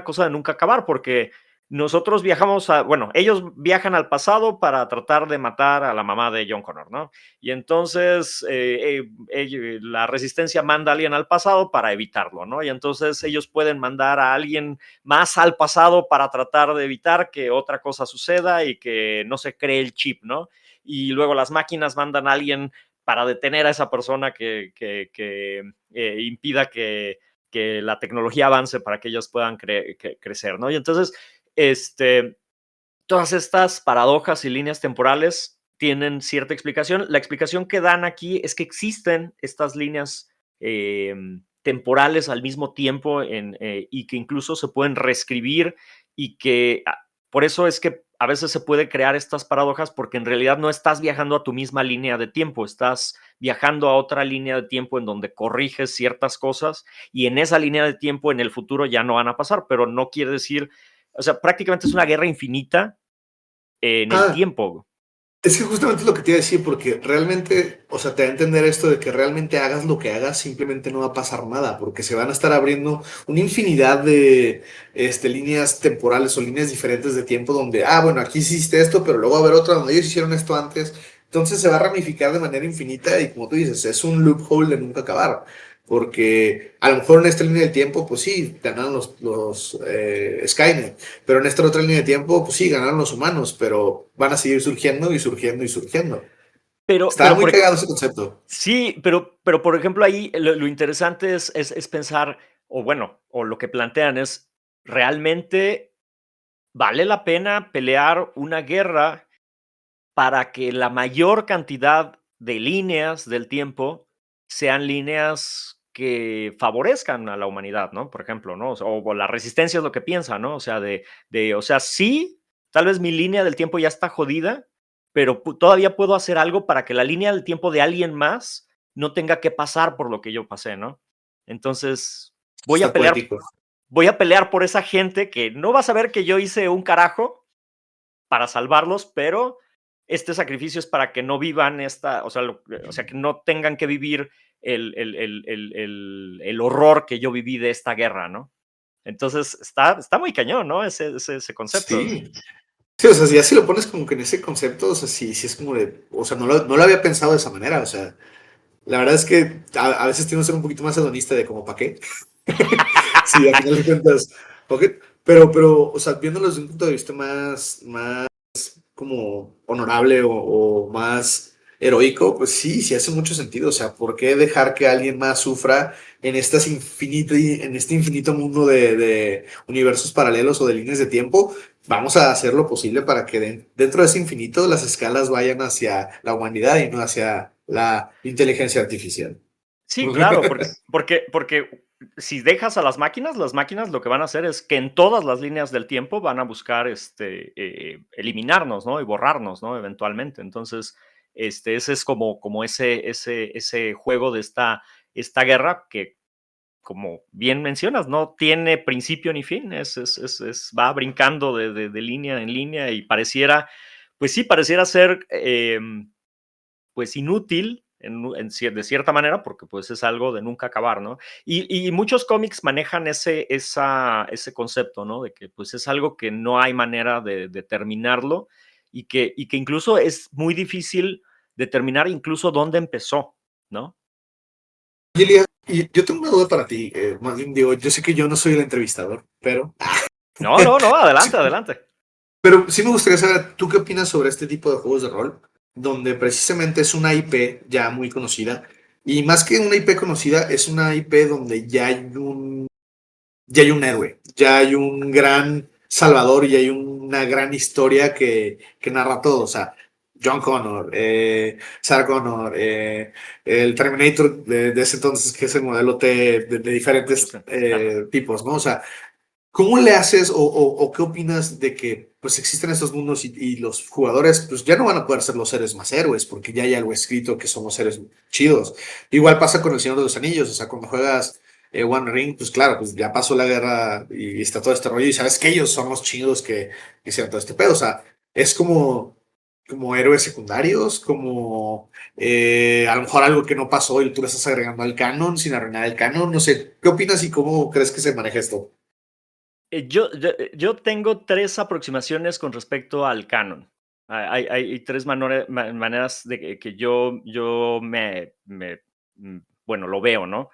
cosa de nunca acabar, porque nosotros viajamos bueno, ellos viajan al pasado para tratar de matar a la mamá de John Connor, ¿no? Y entonces la resistencia manda a alguien al pasado para evitarlo, ¿no? Y entonces ellos pueden mandar a alguien más al pasado para tratar de evitar que otra cosa suceda y que no se cree el chip, ¿no? Y luego las máquinas mandan a alguien para detener a esa persona que impida que la tecnología avance para que ellos puedan crecer, ¿no? Y entonces, este, todas estas paradojas y líneas temporales tienen cierta explicación. La explicación que dan aquí es que existen estas líneas temporales al mismo tiempo y que incluso se pueden reescribir y que por eso es que a veces se puede crear estas paradojas porque en realidad no estás viajando a tu misma línea de tiempo, estás viajando a otra línea de tiempo en donde corriges ciertas cosas y en esa línea de tiempo en el futuro ya no van a pasar, pero no quiere decir, o sea, prácticamente es una guerra infinita en el Ah, tiempo. es que justamente es lo que te iba a decir, porque realmente, o sea, te da a entender esto de que realmente hagas lo que hagas, simplemente no va a pasar nada, porque se van a estar abriendo una infinidad de líneas temporales o líneas diferentes de tiempo donde, bueno, aquí hiciste esto, pero luego va a haber otra donde ellos hicieron esto antes. Entonces se va a ramificar de manera infinita y como tú dices, es un loophole de nunca acabar. Porque a lo mejor en esta línea del tiempo, pues sí, ganaron los Skynet. Pero en esta otra línea de tiempo, pues sí, ganaron los humanos, pero van a seguir surgiendo y surgiendo y surgiendo. Pero, Estaba pero muy por, cagado ese concepto. sí, pero por ejemplo ahí lo interesante es pensar, o bueno, o lo que plantean es, ¿realmente vale la pena pelear una guerra para que la mayor cantidad de líneas del tiempo sean líneas que favorezcan a la humanidad, ¿no? Por ejemplo, ¿no? O la resistencia es lo que piensa, ¿no? O sea, o sea, sí, tal vez mi línea del tiempo ya está jodida, pero todavía puedo hacer algo para que la línea del tiempo de alguien más no tenga que pasar por lo que yo pasé, ¿no? Entonces, voy a Está pelear, poético. voy a pelear por esa gente que no va a saber que yo hice un carajo para salvarlos, pero este sacrificio es para que no vivan esta, o sea que no tengan que vivir el horror que yo viví de esta guerra, ¿no? Entonces está muy cañón, ¿no? Ese concepto. Sí. Sí, o sea, si ya si lo pones como que en ese concepto, o sea, sí, sí es como de, o sea, no lo había pensado de esa manera, o sea, la verdad es que a veces tiendo a ser un poquito más hedonista de como, ¿para qué? Sí, a final de cuentas, ok, pero, o sea, viéndolo desde un punto de vista más como honorable o más heroico, pues sí, sí hace mucho sentido. O sea, ¿por qué dejar que alguien más sufra en este infinito mundo de universos paralelos o de líneas de tiempo? Vamos a hacer lo posible para que dentro de ese infinito las escalas vayan hacia la humanidad y no hacia la inteligencia artificial. Sí, claro, porque si dejas a las máquinas lo que van a hacer es que en todas las líneas del tiempo van a buscar eliminarnos, ¿no? Y borrarnos, ¿no? Eventualmente. Entonces, ese es como ese juego de esta guerra que, como bien mencionas, no tiene principio ni fin, va brincando de línea en línea y pareciera, pues sí, pareciera ser pues inútil de cierta manera, porque pues es algo de nunca acabar, ¿no? Y muchos cómics manejan ese concepto, ¿no? De que pues es algo que no hay manera de terminarlo y que incluso es muy difícil determinar incluso dónde empezó, ¿no? Y Elia, y yo tengo una duda para ti. Más bien digo, yo sé que yo no soy el entrevistador, pero No, no, no, sí, adelante, adelante. pero sí me gustaría saber, ¿tú qué opinas sobre este tipo de juegos de rol? Donde precisamente es una IP ya muy conocida. Y más que una IP conocida, es una IP donde ya hay un héroe, ya hay un gran salvador y hay una gran historia que narra todo. O sea, John Connor, Sarah Connor, el Terminator de ese entonces, que es el modelo T de diferentes Ajá. tipos, ¿no? O sea, ¿cómo le haces o qué opinas de que pues existen estos mundos y los jugadores pues ya no van a poder ser los seres más héroes porque ya hay algo escrito que somos seres chidos? Igual pasa con El Señor de los Anillos, o sea, cuando juegas One Ring, pues claro, pues ya pasó la guerra y está todo este rollo y sabes que ellos son los chidos que hicieron todo este pedo, o sea, es como héroes secundarios, como a lo mejor algo que no pasó y tú le estás agregando al canon sin arruinar el canon, no sé, ¿qué opinas y cómo crees que se maneja esto? Yo tengo tres aproximaciones con respecto al canon. Hay tres maneras de que yo bueno, lo veo, ¿no?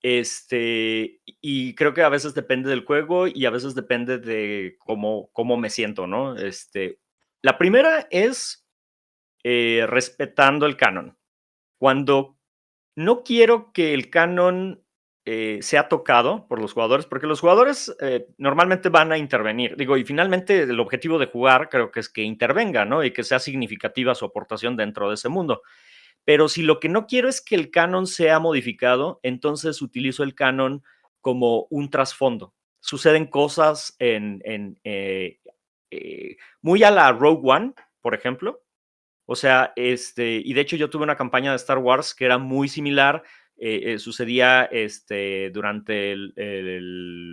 Y creo que a veces depende del juego y a veces depende de cómo me siento, ¿no? La primera es respetando el canon. Cuando no quiero que el canon sea tocado por los jugadores, porque los jugadores normalmente van a intervenir. Digo, y finalmente el objetivo de jugar creo que es que intervenga, ¿no? Y que sea significativa su aportación dentro de ese mundo. Pero si lo que no quiero es que el canon sea modificado, entonces utilizo el canon como un trasfondo. Suceden cosas muy a la Rogue One, por ejemplo, o sea, y de hecho yo tuve una campaña de Star Wars que era muy similar. Sucedía durante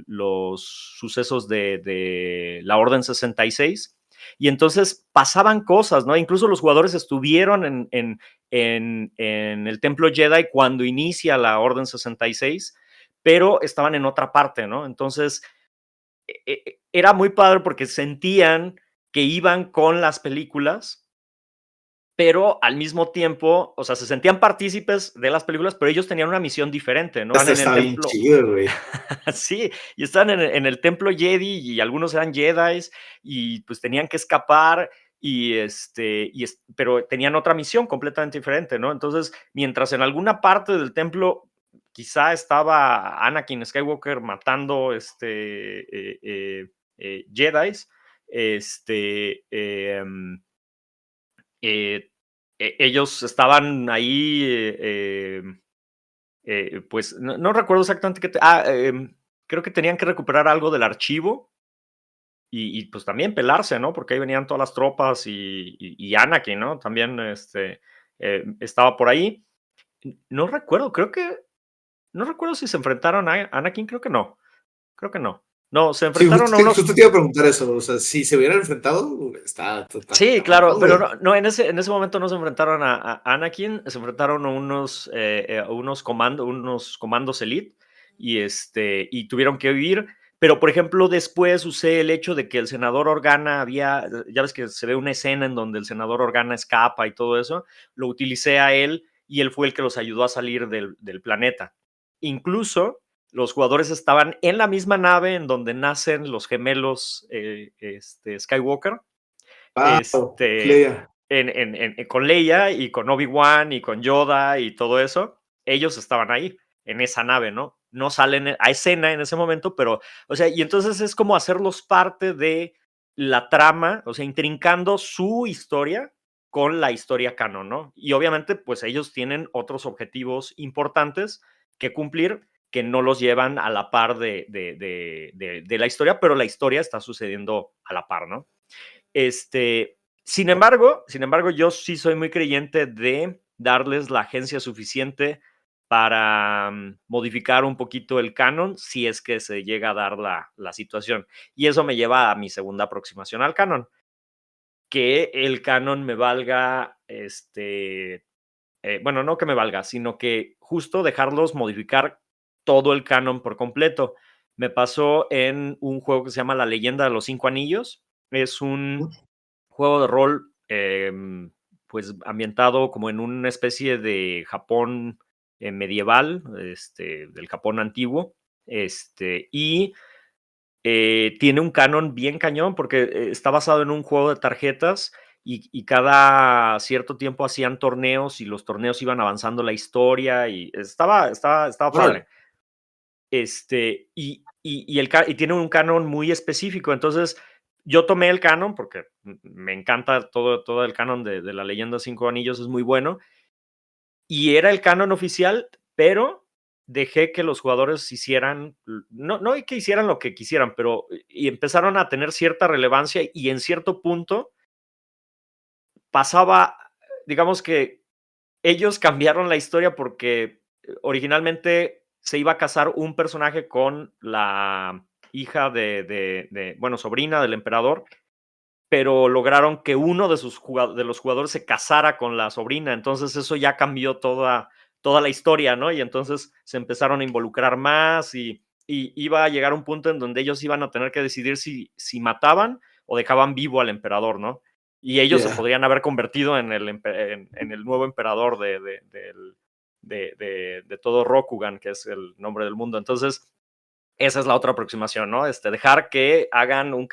los sucesos de la Orden 66 y entonces pasaban cosas, ¿no? Incluso los jugadores estuvieron en el Templo Jedi cuando inicia la Orden 66, pero estaban en otra parte, ¿no? Entonces, era muy padre porque sentían que iban con las películas, pero al mismo tiempo, o sea, se sentían partícipes de las películas, pero ellos tenían una misión diferente, ¿no? Van Hasta en el está bien templo, chido, güey. sí, y estaban en el templo Jedi y algunos eran Jedis y pues tenían que escapar pero tenían otra misión completamente diferente, ¿no? Entonces, mientras en alguna parte del templo quizá estaba Anakin Skywalker matando Jedis, este, em, eh, ellos estaban ahí, pues no recuerdo exactamente qué. Creo que tenían que recuperar algo del archivo y pues también pelarse, ¿no? Porque ahí venían todas las tropas y Anakin, ¿no? También estaba por ahí. No recuerdo, no recuerdo si se enfrentaron a Anakin, creo que no. Creo que no. No, se Sí, enfrentaron a unos. justo te iba a preguntar eso. O sea, si se hubieran enfrentado, Sí, está claro, cabrón, pero güey. no, en ese momento no se enfrentaron a Anakin, se enfrentaron a unos comandos elite y tuvieron que huir. Pero, por ejemplo, después usé el hecho de que el senador Organa ya ves que se ve una escena en donde el senador Organa escapa y todo eso, lo utilicé a él y él fue el que los ayudó a salir del planeta. Incluso los jugadores estaban en la misma nave en donde nacen los gemelos Skywalker, Wow, este, Leia. con Leia y con Obi-Wan y con Yoda y todo eso, ellos estaban ahí, en esa nave, ¿no? No salen a escena en ese momento, pero, o sea, y entonces es como hacerlos parte de la trama, o sea, intrincando su historia con la historia canon, ¿no? Y obviamente, pues ellos tienen otros objetivos importantes que cumplir que no los llevan a la par de la historia, pero la historia está sucediendo a la par, ¿no? Sin embargo, yo sí soy muy creyente de darles la agencia suficiente para modificar un poquito el canon si es que se llega a dar la situación. Y eso me lleva a mi segunda aproximación al canon, que el canon me valga, bueno, no que me valga, sino que justo dejarlos modificar todo el canon por completo. Me pasó en un juego que se llama La Leyenda de los Cinco Anillos. Es un juego de rol, pues ambientado como en una especie de Japón medieval, del Japón antiguo, y tiene un canon bien cañón porque está basado en un juego de tarjetas y cada cierto tiempo hacían torneos y los torneos iban avanzando la historia y estaba Órale. padre. Y tiene un canon muy específico. Entonces, yo tomé el canon porque me encanta todo el canon de la leyenda Cinco Anillos, es muy bueno. Y era el canon oficial, pero dejé que los jugadores hicieran, no que hicieran lo que quisieran, pero y empezaron a tener cierta relevancia y en cierto punto pasaba, digamos que ellos cambiaron la historia porque originalmente se iba a casar un personaje con la hija bueno, sobrina del emperador, pero lograron que uno de los jugadores se casara con la sobrina. Entonces eso ya cambió toda la historia, ¿no? Y entonces se empezaron a involucrar más y iba a llegar un punto en donde ellos iban a tener que decidir si mataban o dejaban vivo al emperador, ¿no? Y ellos se Ya. podrían haber convertido en el nuevo emperador de todo Rokugan, que es el nombre del mundo. Entonces, esa es la otra aproximación, ¿no? Dejar que hagan un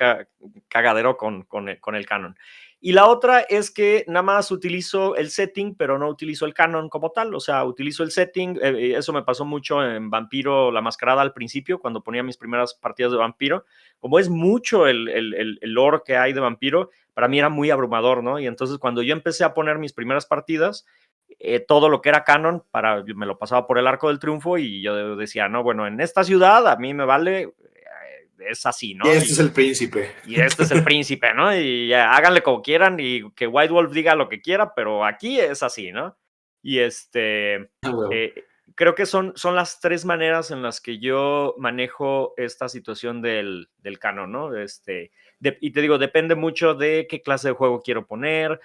cagadero con el canon. Y la otra es que nada más utilizo el setting, pero no utilizo el canon como tal. O sea, utilizo el setting. Eso me pasó mucho en Vampiro la Mascarada al principio, cuando ponía mis primeras partidas de Vampiro. Como es mucho el lore que hay de Vampiro, para mí era muy abrumador, ¿no? Y entonces cuando yo empecé a poner mis primeras partidas, todo lo que era canon, me lo pasaba por el arco del triunfo y yo decía, no, bueno, en esta ciudad a mí me vale, es así, Y ¿no? este es Y, el príncipe. y este es el príncipe, ¿no? Y ya, háganle como quieran y que White Wolf diga lo que quiera, pero aquí es así, ¿no? Y Ah, huevo. creo que son las tres maneras en las que yo manejo esta situación del canon, ¿no? Y te digo, depende mucho de qué clase de juego quiero poner,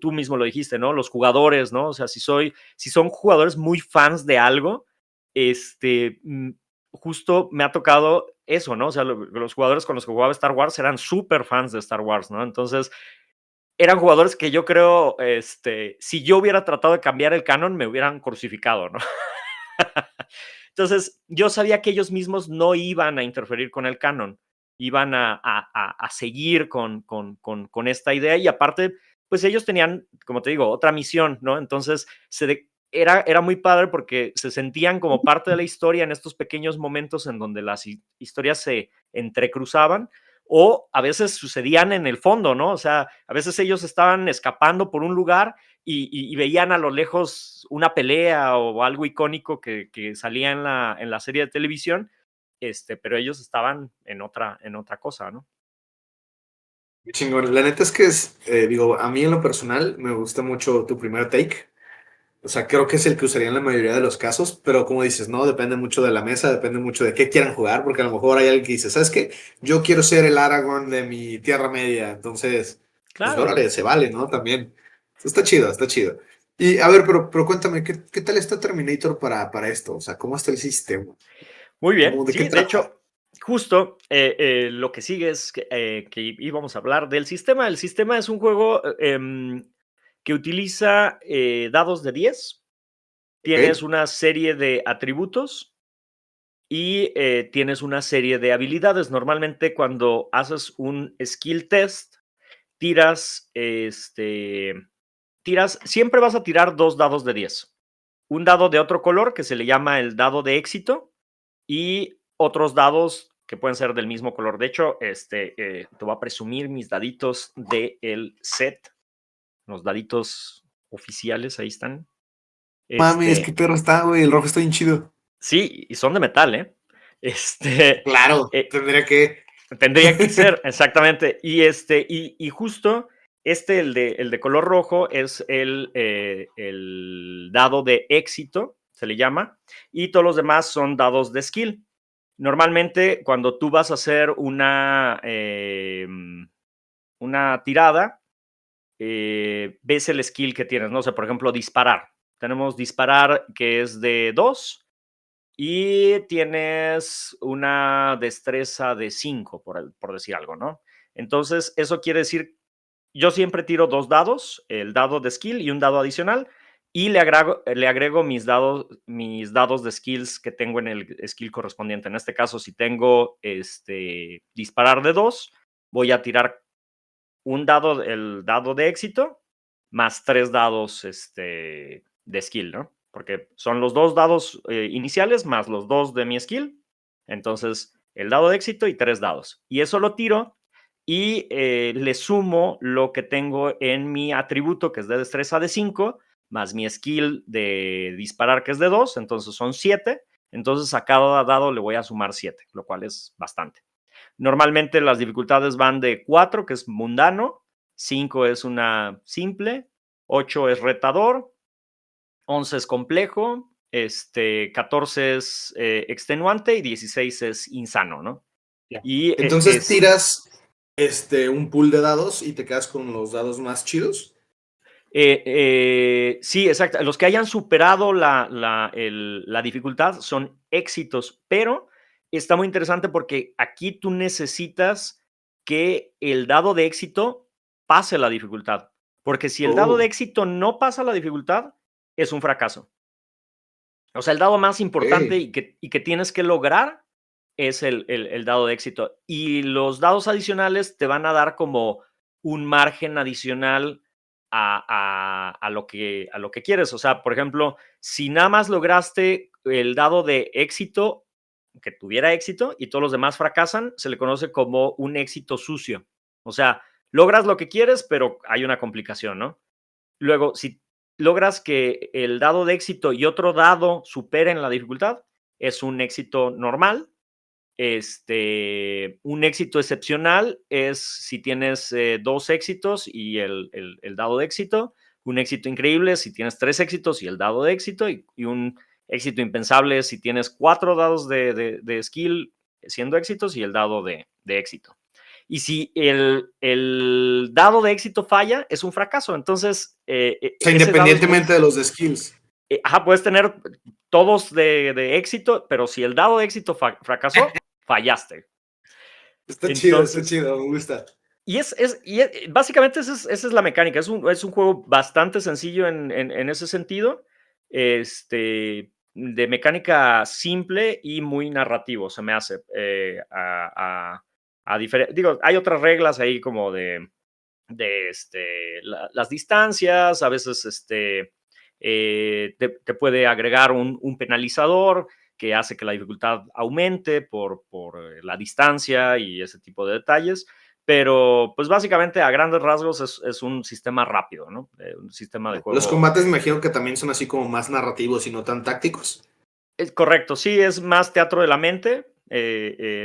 tú mismo lo dijiste, ¿no? Los jugadores, ¿no? O sea, si son jugadores muy fans de algo, este, mm, justo me ha tocado eso, ¿no? O sea, los jugadores con los que jugaba Star Wars eran súper fans de Star Wars, ¿no? Entonces, eran jugadores que yo creo, si yo hubiera tratado de cambiar el canon, me hubieran crucificado, ¿no? Entonces, yo sabía que ellos mismos no iban a interferir con el canon, iban a seguir con esta idea y aparte, pues ellos tenían, como te digo, otra misión, ¿no? Entonces, era muy padre porque se sentían como parte de la historia en estos pequeños momentos en donde las historias se entrecruzaban, o a veces sucedían en el fondo, ¿no? O sea, a veces ellos estaban escapando por un lugar y veían a lo lejos una pelea o algo icónico que salía en la serie de televisión, pero ellos estaban en otra cosa, ¿no? Qué chingón. La neta es que digo, a mí en lo personal me gusta mucho tu primer take. O sea, creo que es el que usaría en la mayoría de los casos, pero como dices, no, depende mucho de la mesa, depende mucho de qué quieran jugar, porque a lo mejor hay alguien que dice, ¿sabes qué? Yo quiero ser el Aragorn de mi Tierra Media, entonces, pues Claro. órale, se vale, ¿no? También. Está chido, está chido. Y a ver, pero cuéntame, ¿qué tal está Terminator para esto? O sea, ¿cómo está el sistema? Muy bien, ¿Cómo, de qué sí, de trata? hecho, justo lo que sigue es que íbamos a hablar del sistema. El sistema es un juego que utiliza dados de 10. Ok, Tienes una serie de atributos y tienes una serie de habilidades. Normalmente cuando haces un skill test, tiras, siempre vas a tirar dos dados de 10. Un dado de otro color que se le llama el dado de éxito y otros dados que pueden ser del mismo color. De hecho, te voy a presumir mis daditos del set, los daditos oficiales, ahí están. mames, qué perro está, güey, el rojo está bien chido. Sí, y son de metal, ¿eh? Este, Claro, eh, tendría que. tendría que ser, exactamente. Y justo el de color rojo, es el dado de éxito, se le llama, y todos los demás son dados de skill. Normalmente, cuando tú vas a hacer una tirada, ves el skill que tienes, ¿no? O sea, por ejemplo, disparar. Tenemos disparar que es de 2 y tienes una destreza de 5 por decir algo, ¿no? Entonces, eso quiere decir, yo siempre tiro dos dados, el dado de skill y un dado adicional, y le agrego mis dados de skills que tengo en el skill correspondiente. En este caso, si tengo disparar de 2, voy a tirar el dado de éxito más 3 dados de skill, ¿no? Porque son los dos dados iniciales más los dos de mi skill. Entonces, el dado de éxito y 3 dados. Y eso lo tiro y le sumo lo que tengo en mi atributo, que es de destreza de 5, más mi skill de disparar, que es de 2. Entonces son 7. Entonces a cada dado le voy a sumar 7, lo cual es bastante. Normalmente las dificultades van de 4, que es mundano, 5 es una simple, 8 es retador, 11 es complejo, 14 es extenuante y 16 es insano, ¿no? Ya. Y Entonces tiras un pool de dados y te quedas con los dados más chidos. Sí, exacto. Los que hayan superado la dificultad son éxitos, pero está muy interesante porque aquí tú necesitas que el dado de éxito pase la dificultad. Porque si el dado de Oh, éxito no pasa la dificultad, es un fracaso. O sea, el dado más importante ok. y que tienes que lograr es el dado de éxito. Y los dados adicionales te van a dar como un margen adicional a lo que quieres. O sea, por ejemplo, si nada más lograste el dado de éxito, que tuviera éxito, y todos los demás fracasan, se le conoce como un éxito sucio. O sea, logras lo que quieres, pero hay una complicación, ¿no? Luego, si logras que el dado de éxito y otro dado superen la dificultad, es un éxito normal. Un éxito excepcional es si tienes dos éxitos y el dado de éxito. Un éxito increíble es si tienes tres éxitos y el dado de éxito. Y un éxito impensable es si tienes cuatro dados de skill siendo éxitos y el dado de éxito. Y si el dado de éxito falla, es un fracaso. Entonces, O sea, ese dado es muy. independientemente de los de skills. Puedes tener todos de éxito, pero si el dado de éxito fracasó, fallaste. Está Entonces, chido, me gusta. básicamente esa es la mecánica. Es un juego bastante sencillo en ese sentido, de mecánica simple y muy narrativo, se me hace. Digo, hay otras reglas ahí como de las distancias, a veces te puede agregar un penalizador, que hace que la dificultad aumente por la distancia y ese tipo de detalles. Pero, pues básicamente, a grandes rasgos, es un sistema rápido, ¿no? Un sistema de Los juego. combates me imagino que también son así como más narrativos y no tan tácticos. Es correcto, sí, es más teatro de la mente.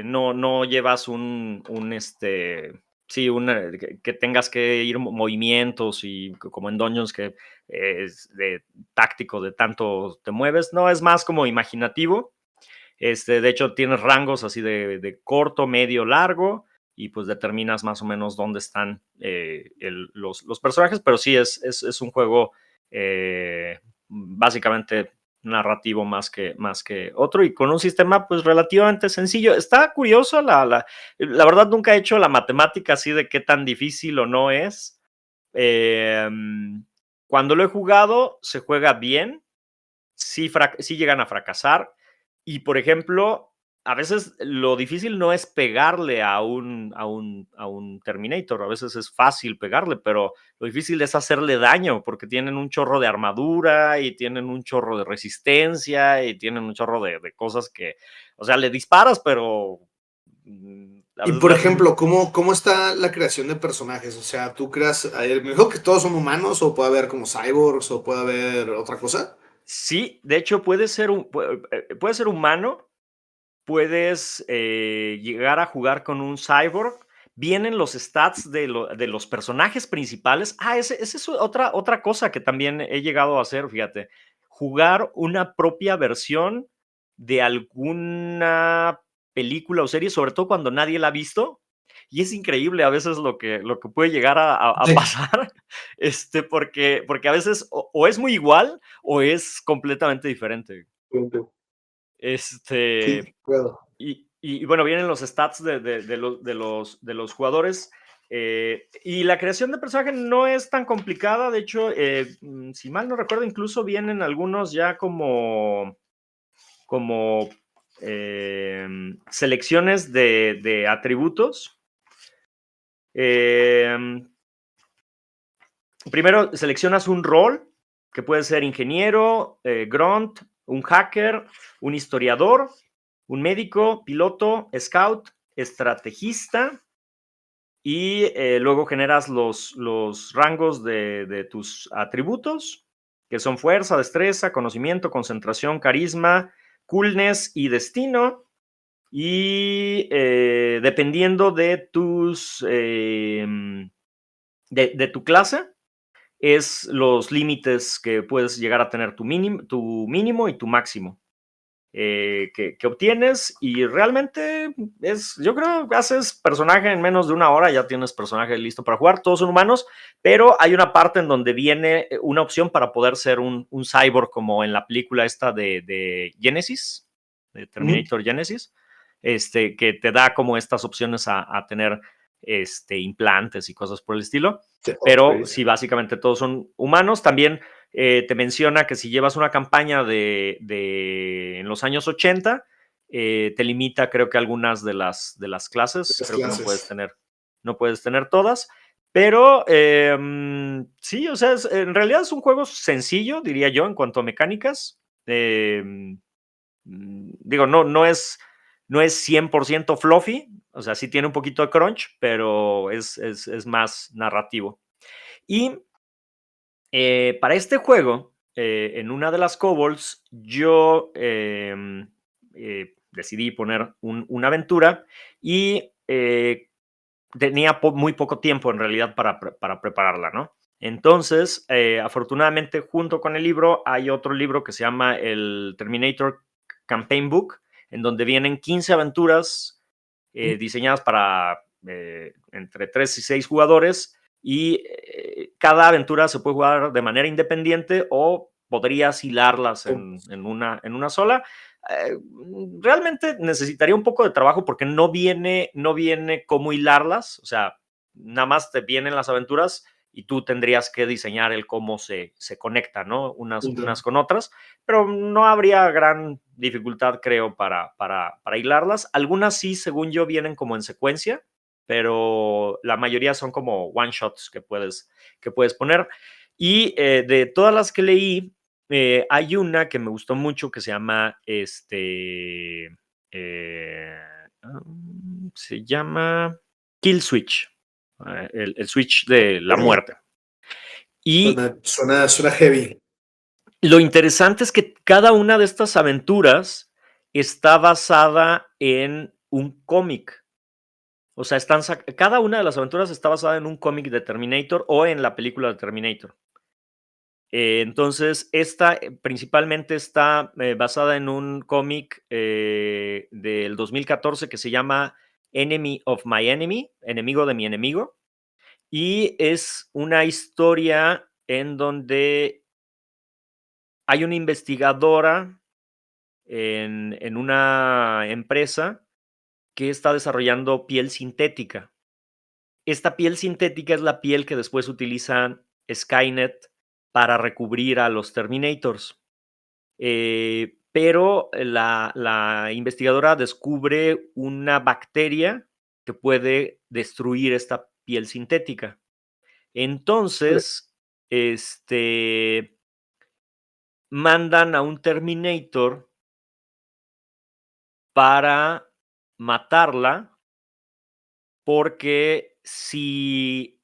No llevas sí, que tengas que ir movimientos y como en Dungeons que es de táctico, de tanto te mueves. No, es más como imaginativo. De hecho, tienes rangos así de corto, medio, largo, y pues determinas más o menos dónde están los personajes, pero sí es un juego básicamente narrativo más que otro y con un sistema pues relativamente sencillo. Está curioso, la verdad nunca he hecho la matemática así de qué tan difícil o no es. Eh, Cuando lo he jugado, se juega bien, sí llegan a fracasar. Y, por ejemplo, a veces lo difícil no es pegarle a un Terminator, a veces es fácil pegarle, pero lo difícil es hacerle daño, porque tienen un chorro de armadura y tienen un chorro de resistencia y tienen un chorro de cosas que, o sea, le disparas, pero a Y veces por le haces... ejemplo, ¿cómo está la creación de personajes? O sea, ¿tú creas, me dijo que todos son humanos o puede haber como cyborgs o puede haber otra cosa? Sí, de hecho puede ser humano. Puedes llegar a jugar con un cyborg. Vienen los stats de los personajes principales. Esa es otra cosa que también he llegado a hacer, fíjate. Jugar una propia versión de alguna película o serie, sobre todo cuando nadie la ha visto. Y es increíble a veces lo que puede llegar a Sí. pasar, porque a veces o es muy igual o es completamente diferente. Sí, Este, puedo. y bueno, vienen los stats de los jugadores. Y la creación de personaje no es tan complicada. De hecho, si mal no recuerdo, incluso vienen algunos ya como selecciones de atributos. Eh, Primero seleccionas un rol que puede ser ingeniero, grunt, un hacker, un historiador, un médico, piloto, scout, estrategista y luego generas los rangos de tus atributos, que son fuerza, destreza, conocimiento, concentración, carisma, coolness y destino. Y dependiendo de tu clase, es los límites que puedes llegar a tener tu mínimo y tu máximo que obtienes y realmente yo creo que haces personaje en menos de una hora, ya tienes personaje listo para jugar, todos son humanos, pero hay una parte en donde viene una opción para poder ser un cyborg como en la película esta de Genesis, de Ujú. Terminator Genesis, que te da como estas opciones a tener implantes y cosas por el estilo, Sí, pero ok. sí, básicamente todos son humanos. También te menciona que si llevas una campaña en los años 80, te limita, creo que algunas de las clases, Las creo que clases. no puedes tener todas, pero sí, o sea, en realidad es un juego sencillo, diría yo, en cuanto a mecánicas. Digo, no es 100% fluffy, o sea, sí tiene un poquito de crunch, pero es más narrativo. Y para este juego, en una de las kobolds, yo decidí poner una aventura y tenía muy poco tiempo en realidad para prepararla, ¿no? Entonces, afortunadamente, junto con el libro, hay otro libro que se llama el Terminator Campaign Book, en donde vienen 15 aventuras diseñadas para entre 3 y 6 jugadores y cada aventura se puede jugar de manera independiente o podrías hilarlas en una sola. Eh, Realmente necesitaría un poco de trabajo porque no viene cómo hilarlas, o sea, nada más te vienen las aventuras y tú tendrías que diseñar el cómo se conectan, ¿no? Unas con otras, pero no habría gran dificultad, creo, para hilarlas. Algunas sí, según yo, vienen como en secuencia, pero la mayoría son como one shots que puedes poner. Y de todas las que leí, Hay una que me gustó mucho que se llama, se llama Kill Switch, el switch de la Ok. muerte. Y Suena heavy. lo interesante es que cada una de estas aventuras está basada en un cómic. O sea, cada una de las aventuras está basada en un cómic de Terminator o en la película de Terminator. Entonces, esta principalmente está basada en un cómic del 2014 que se llama Enemy of My Enemy, enemigo de mi enemigo, y es una historia en donde hay una investigadora en una empresa que está desarrollando piel sintética. Esta piel sintética es la piel que después utilizan Skynet para recubrir a los Terminators. Pero la investigadora descubre una bacteria que puede destruir esta piel sintética. Vale. Entonces, mandan a un Terminator para matarla, porque si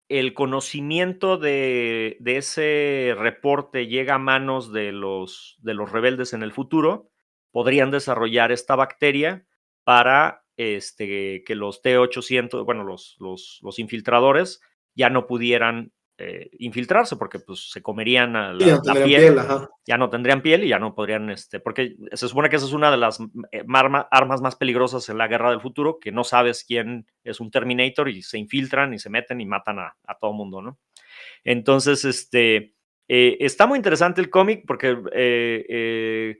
el conocimiento de ese reporte llega a manos de los rebeldes en el futuro, podrían desarrollar esta bacteria para que los T-800, bueno, los infiltradores ya no pudieran infiltrarse porque pues, se comerían a Sí, ya no la tendrían piel, piel, ajá. ya no tendrían piel y ya no podrían, porque se supone que esa es una de las armas más peligrosas en la guerra del futuro, que no sabes quién es un Terminator y se infiltran y se meten y matan a todo mundo, ¿no? Entonces, está muy interesante el cómic porque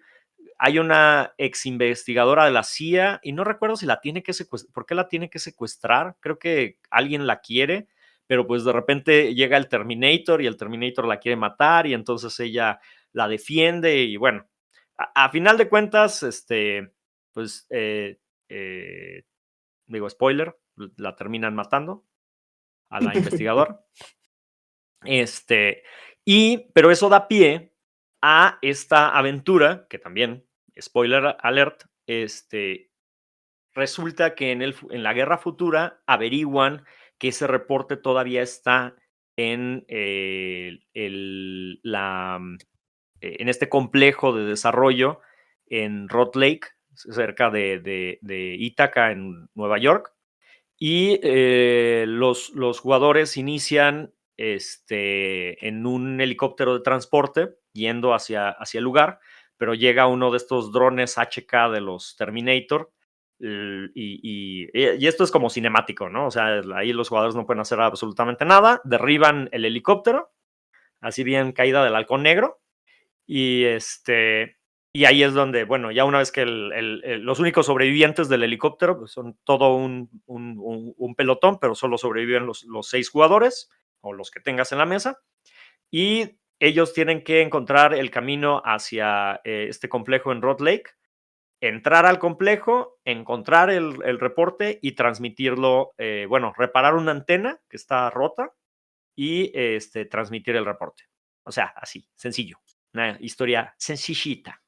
hay una ex investigadora de la CIA y no recuerdo si la tiene que secuestrar, ¿por qué la tiene que secuestrar? Creo que alguien la quiere, pero pues de repente llega el Terminator y el Terminator la quiere matar y entonces ella la defiende y bueno, a final de cuentas, pues, digo, spoiler, la terminan matando a la investigadora. Este, pero eso da pie a esta aventura, que también, spoiler alert, resulta que en la guerra futura averiguan que ese reporte todavía está en, en este complejo de desarrollo en Rot Lake, cerca de Ítaca, en Nueva York. Y los jugadores inician en un helicóptero de transporte yendo hacia el lugar, pero llega uno de estos drones HK de los Terminator. Y esto es como cinemático, ¿no? O sea, ahí los jugadores no pueden hacer absolutamente nada. Derriban el helicóptero, así bien caída del halcón negro. Y y ahí es donde, bueno, ya una vez que los únicos sobrevivientes del helicóptero pues, son todo un pelotón, pero solo sobreviven los 6 jugadores o los que tengas en la mesa. Y ellos tienen que encontrar el camino hacia este complejo en Rod Lake, entrar al complejo, encontrar el reporte y transmitirlo, bueno, reparar una antena que está rota y transmitir el reporte. O sea, así, sencillo. Una historia sencillita.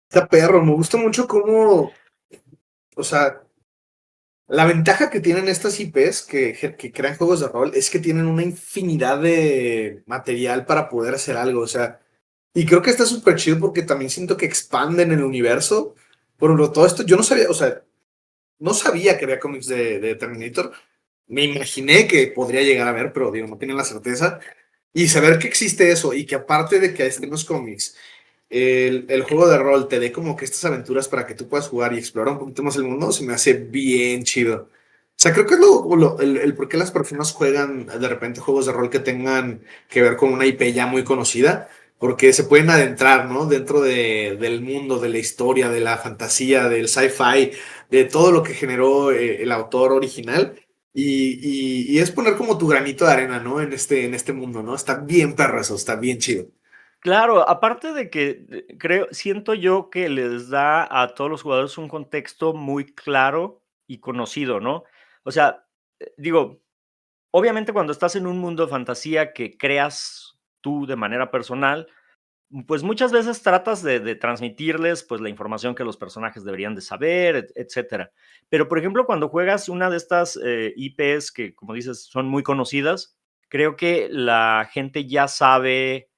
Está perro, me gusta mucho cómo, o sea, la ventaja que tienen estas IPs que crean juegos de rol es que tienen una infinidad de material para poder hacer algo, o sea, y creo que está súper chido porque también siento que expanden el universo. Por ejemplo, todo esto, yo no sabía, o sea, no sabía que había cómics de Terminator. Me imaginé que podría llegar a ver, pero digo, no tenía la certeza. Y saber que existe eso y que aparte de que estén los cómics, el juego de rol te dé como que estas aventuras para que tú puedas jugar y explorar un poquito más el mundo, se me hace bien chido. O sea, creo que es el por qué las personas juegan de repente juegos de rol que tengan que ver con una IP ya muy conocida, porque se pueden adentrar, ¿no? Dentro del mundo, de la historia, de la fantasía, del sci-fi, de todo lo que generó el autor original. Y es poner como tu granito de arena, ¿no? En este mundo, ¿no? Está bien perro eso, está bien chido. Claro, aparte de que siento yo que les da a todos los jugadores un contexto muy claro y conocido, ¿no? O sea, digo, obviamente cuando estás en un mundo de fantasía que creas tú de manera personal, pues muchas veces tratas de transmitirles pues la información que los personajes deberían de saber, etcétera. Pero por ejemplo, cuando juegas una de estas IPs que, como dices, son muy conocidas, creo que la gente ya sabe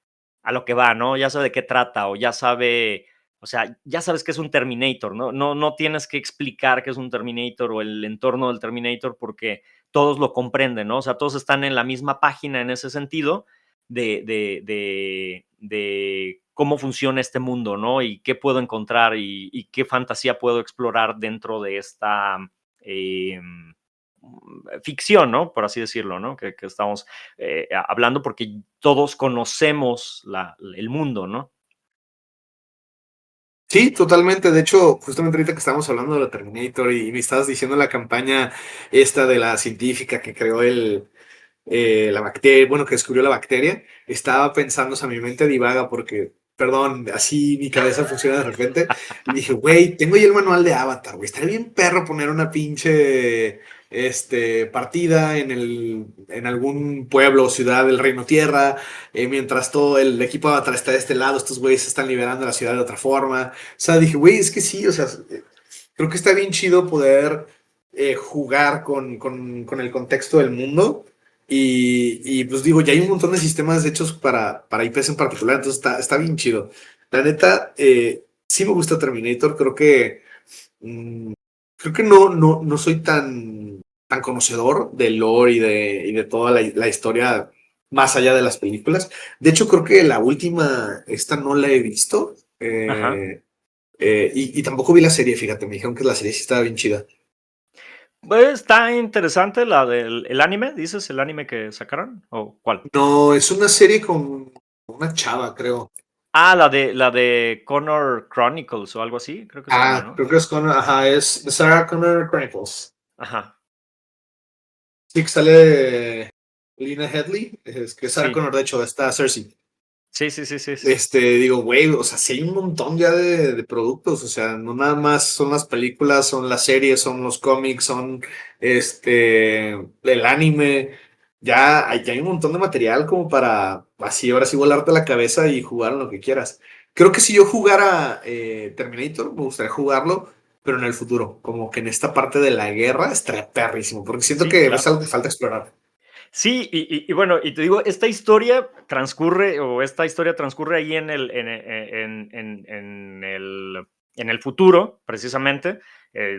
a lo que va, ¿no? Ya sabe de qué trata o ya sabe, o sea, ya sabes que es un Terminator, ¿no? No tienes que explicar qué es un Terminator o el entorno del Terminator porque todos lo comprenden, ¿no? O sea, todos están en la misma página en ese sentido de cómo funciona este mundo, ¿no? Y qué puedo encontrar y qué fantasía puedo explorar dentro de esta eh, ficción, ¿no? Por así decirlo, ¿no? Que estamos hablando porque todos conocemos el mundo, ¿no? Sí, totalmente. De hecho, justamente ahorita que estábamos hablando de la Terminator y me estabas diciendo la campaña esta de la científica que creó la bacteria, bueno, que descubrió la bacteria, estaba pensando, o sea, mi mente divaga porque, perdón, así mi cabeza funciona de repente, y dije, güey, tengo ahí el manual de Avatar, güey, estaría bien perro poner una pinche, partida en algún pueblo o ciudad del Reino Tierra, mientras todo el equipo Avatar está de este lado, estos güeyes se están liberando la ciudad de otra forma, o sea, dije, güey, es que sí, o sea, creo que está bien chido poder jugar con el contexto del mundo y pues digo, ya hay un montón de sistemas hechos para IPs en particular, entonces está bien chido. La neta, sí me gusta Terminator, mm, creo que no soy tan conocedor del lore y de toda la historia más allá de las películas. De hecho, creo que la última, esta no la he visto. Ajá. Y tampoco vi la serie, fíjate, me dijeron que la serie sí estaba bien chida. Pues está interesante la del el anime, ¿dices el anime que sacaron? ¿O cuál? No, es una serie con una chava, creo. Ah, la de Connor Chronicles o algo así, creo que se llama, ¿no? Creo que es con, ajá, es The Sarah Connor Chronicles. Ajá, Sí, que sale Lena Headley, es que es Sarah sí. Connor, de hecho, está Cersei. Sí, sí, sí, sí, sí. Digo, güey, o sea, sí hay un montón ya de productos, o sea, no nada más son las películas, son las series, son los cómics, son el anime, ya hay un montón de material como para así, ahora sí volarte la cabeza y jugar en lo que quieras. Creo que si yo jugara Terminator, me gustaría jugarlo, pero en el futuro, como que en esta parte de la guerra estaría perrísimo, porque siento Sí, que es claro. algo que falta explorar. Sí, y bueno, y te digo, esta historia transcurre ahí en el futuro, precisamente,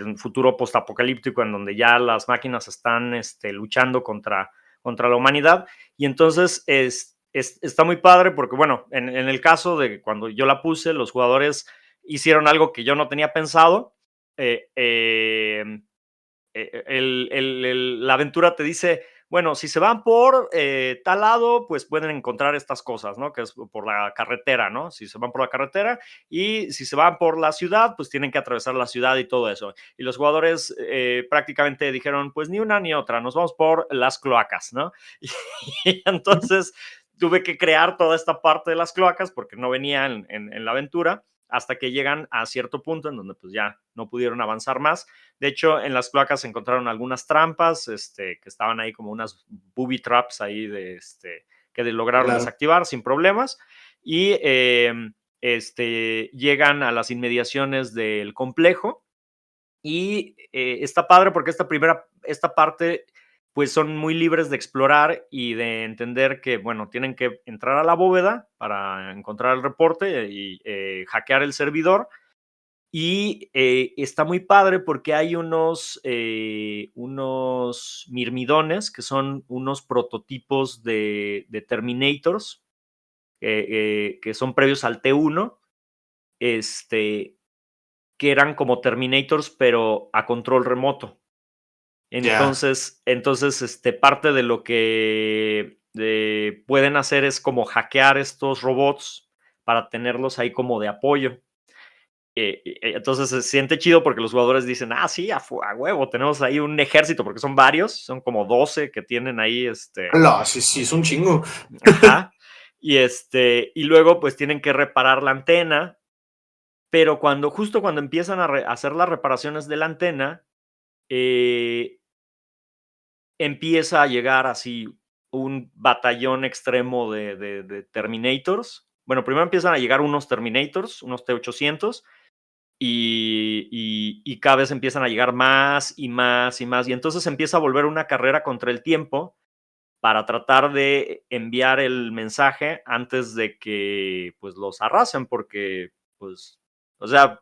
un futuro postapocalíptico en donde ya las máquinas están luchando contra la humanidad. Y entonces está muy padre porque, bueno, en el caso de cuando yo la puse, los jugadores hicieron algo que yo no tenía pensado. eh, eh, la aventura te dice, bueno, si se van por tal lado, pues pueden encontrar estas cosas, ¿no? Que es por la carretera, ¿no? Si se van por la carretera y si se van por la ciudad, pues tienen que atravesar la ciudad y todo eso. Y los jugadores prácticamente dijeron, pues ni una ni otra, nos vamos por las cloacas, ¿no? Y entonces tuve que crear toda esta parte de las cloacas porque no venía en la aventura hasta que llegan a cierto punto en donde pues ya no pudieron avanzar más. De hecho, en las cloacas se encontraron algunas trampas, que estaban ahí como unas booby traps ahí que lograron Claro. desactivar sin problemas. Y llegan a las inmediaciones del complejo. Y está padre porque esta parte, pues son muy libres de explorar y de entender que, bueno, tienen que entrar a la bóveda para encontrar el reporte y hackear el servidor y está muy padre porque hay unos mirmidones que son unos prototipos de Terminators que son previos al T1, este, que eran como Terminators, pero a control remoto. Ya. Entonces, parte de lo que pueden hacer es como hackear estos robots para tenerlos ahí como de apoyo. Entonces se siente chido porque los jugadores dicen, ah, sí, a huevo, tenemos ahí un ejército, porque son varios, son como 12 que tienen ahí, Hola, sí, sí, es un chingo. ajá, y luego pues tienen que reparar la antena, pero justo cuando empiezan a hacer las reparaciones de la antena, eh, empieza a llegar así un batallón extremo de Terminators bueno, primero empiezan a llegar unos Terminators, unos T-800, y cada vez empiezan a llegar más y más y más. Y entonces empieza a volver una carrera contra el tiempo para tratar de enviar el mensaje antes de que pues los arrasen, porque pues, o sea,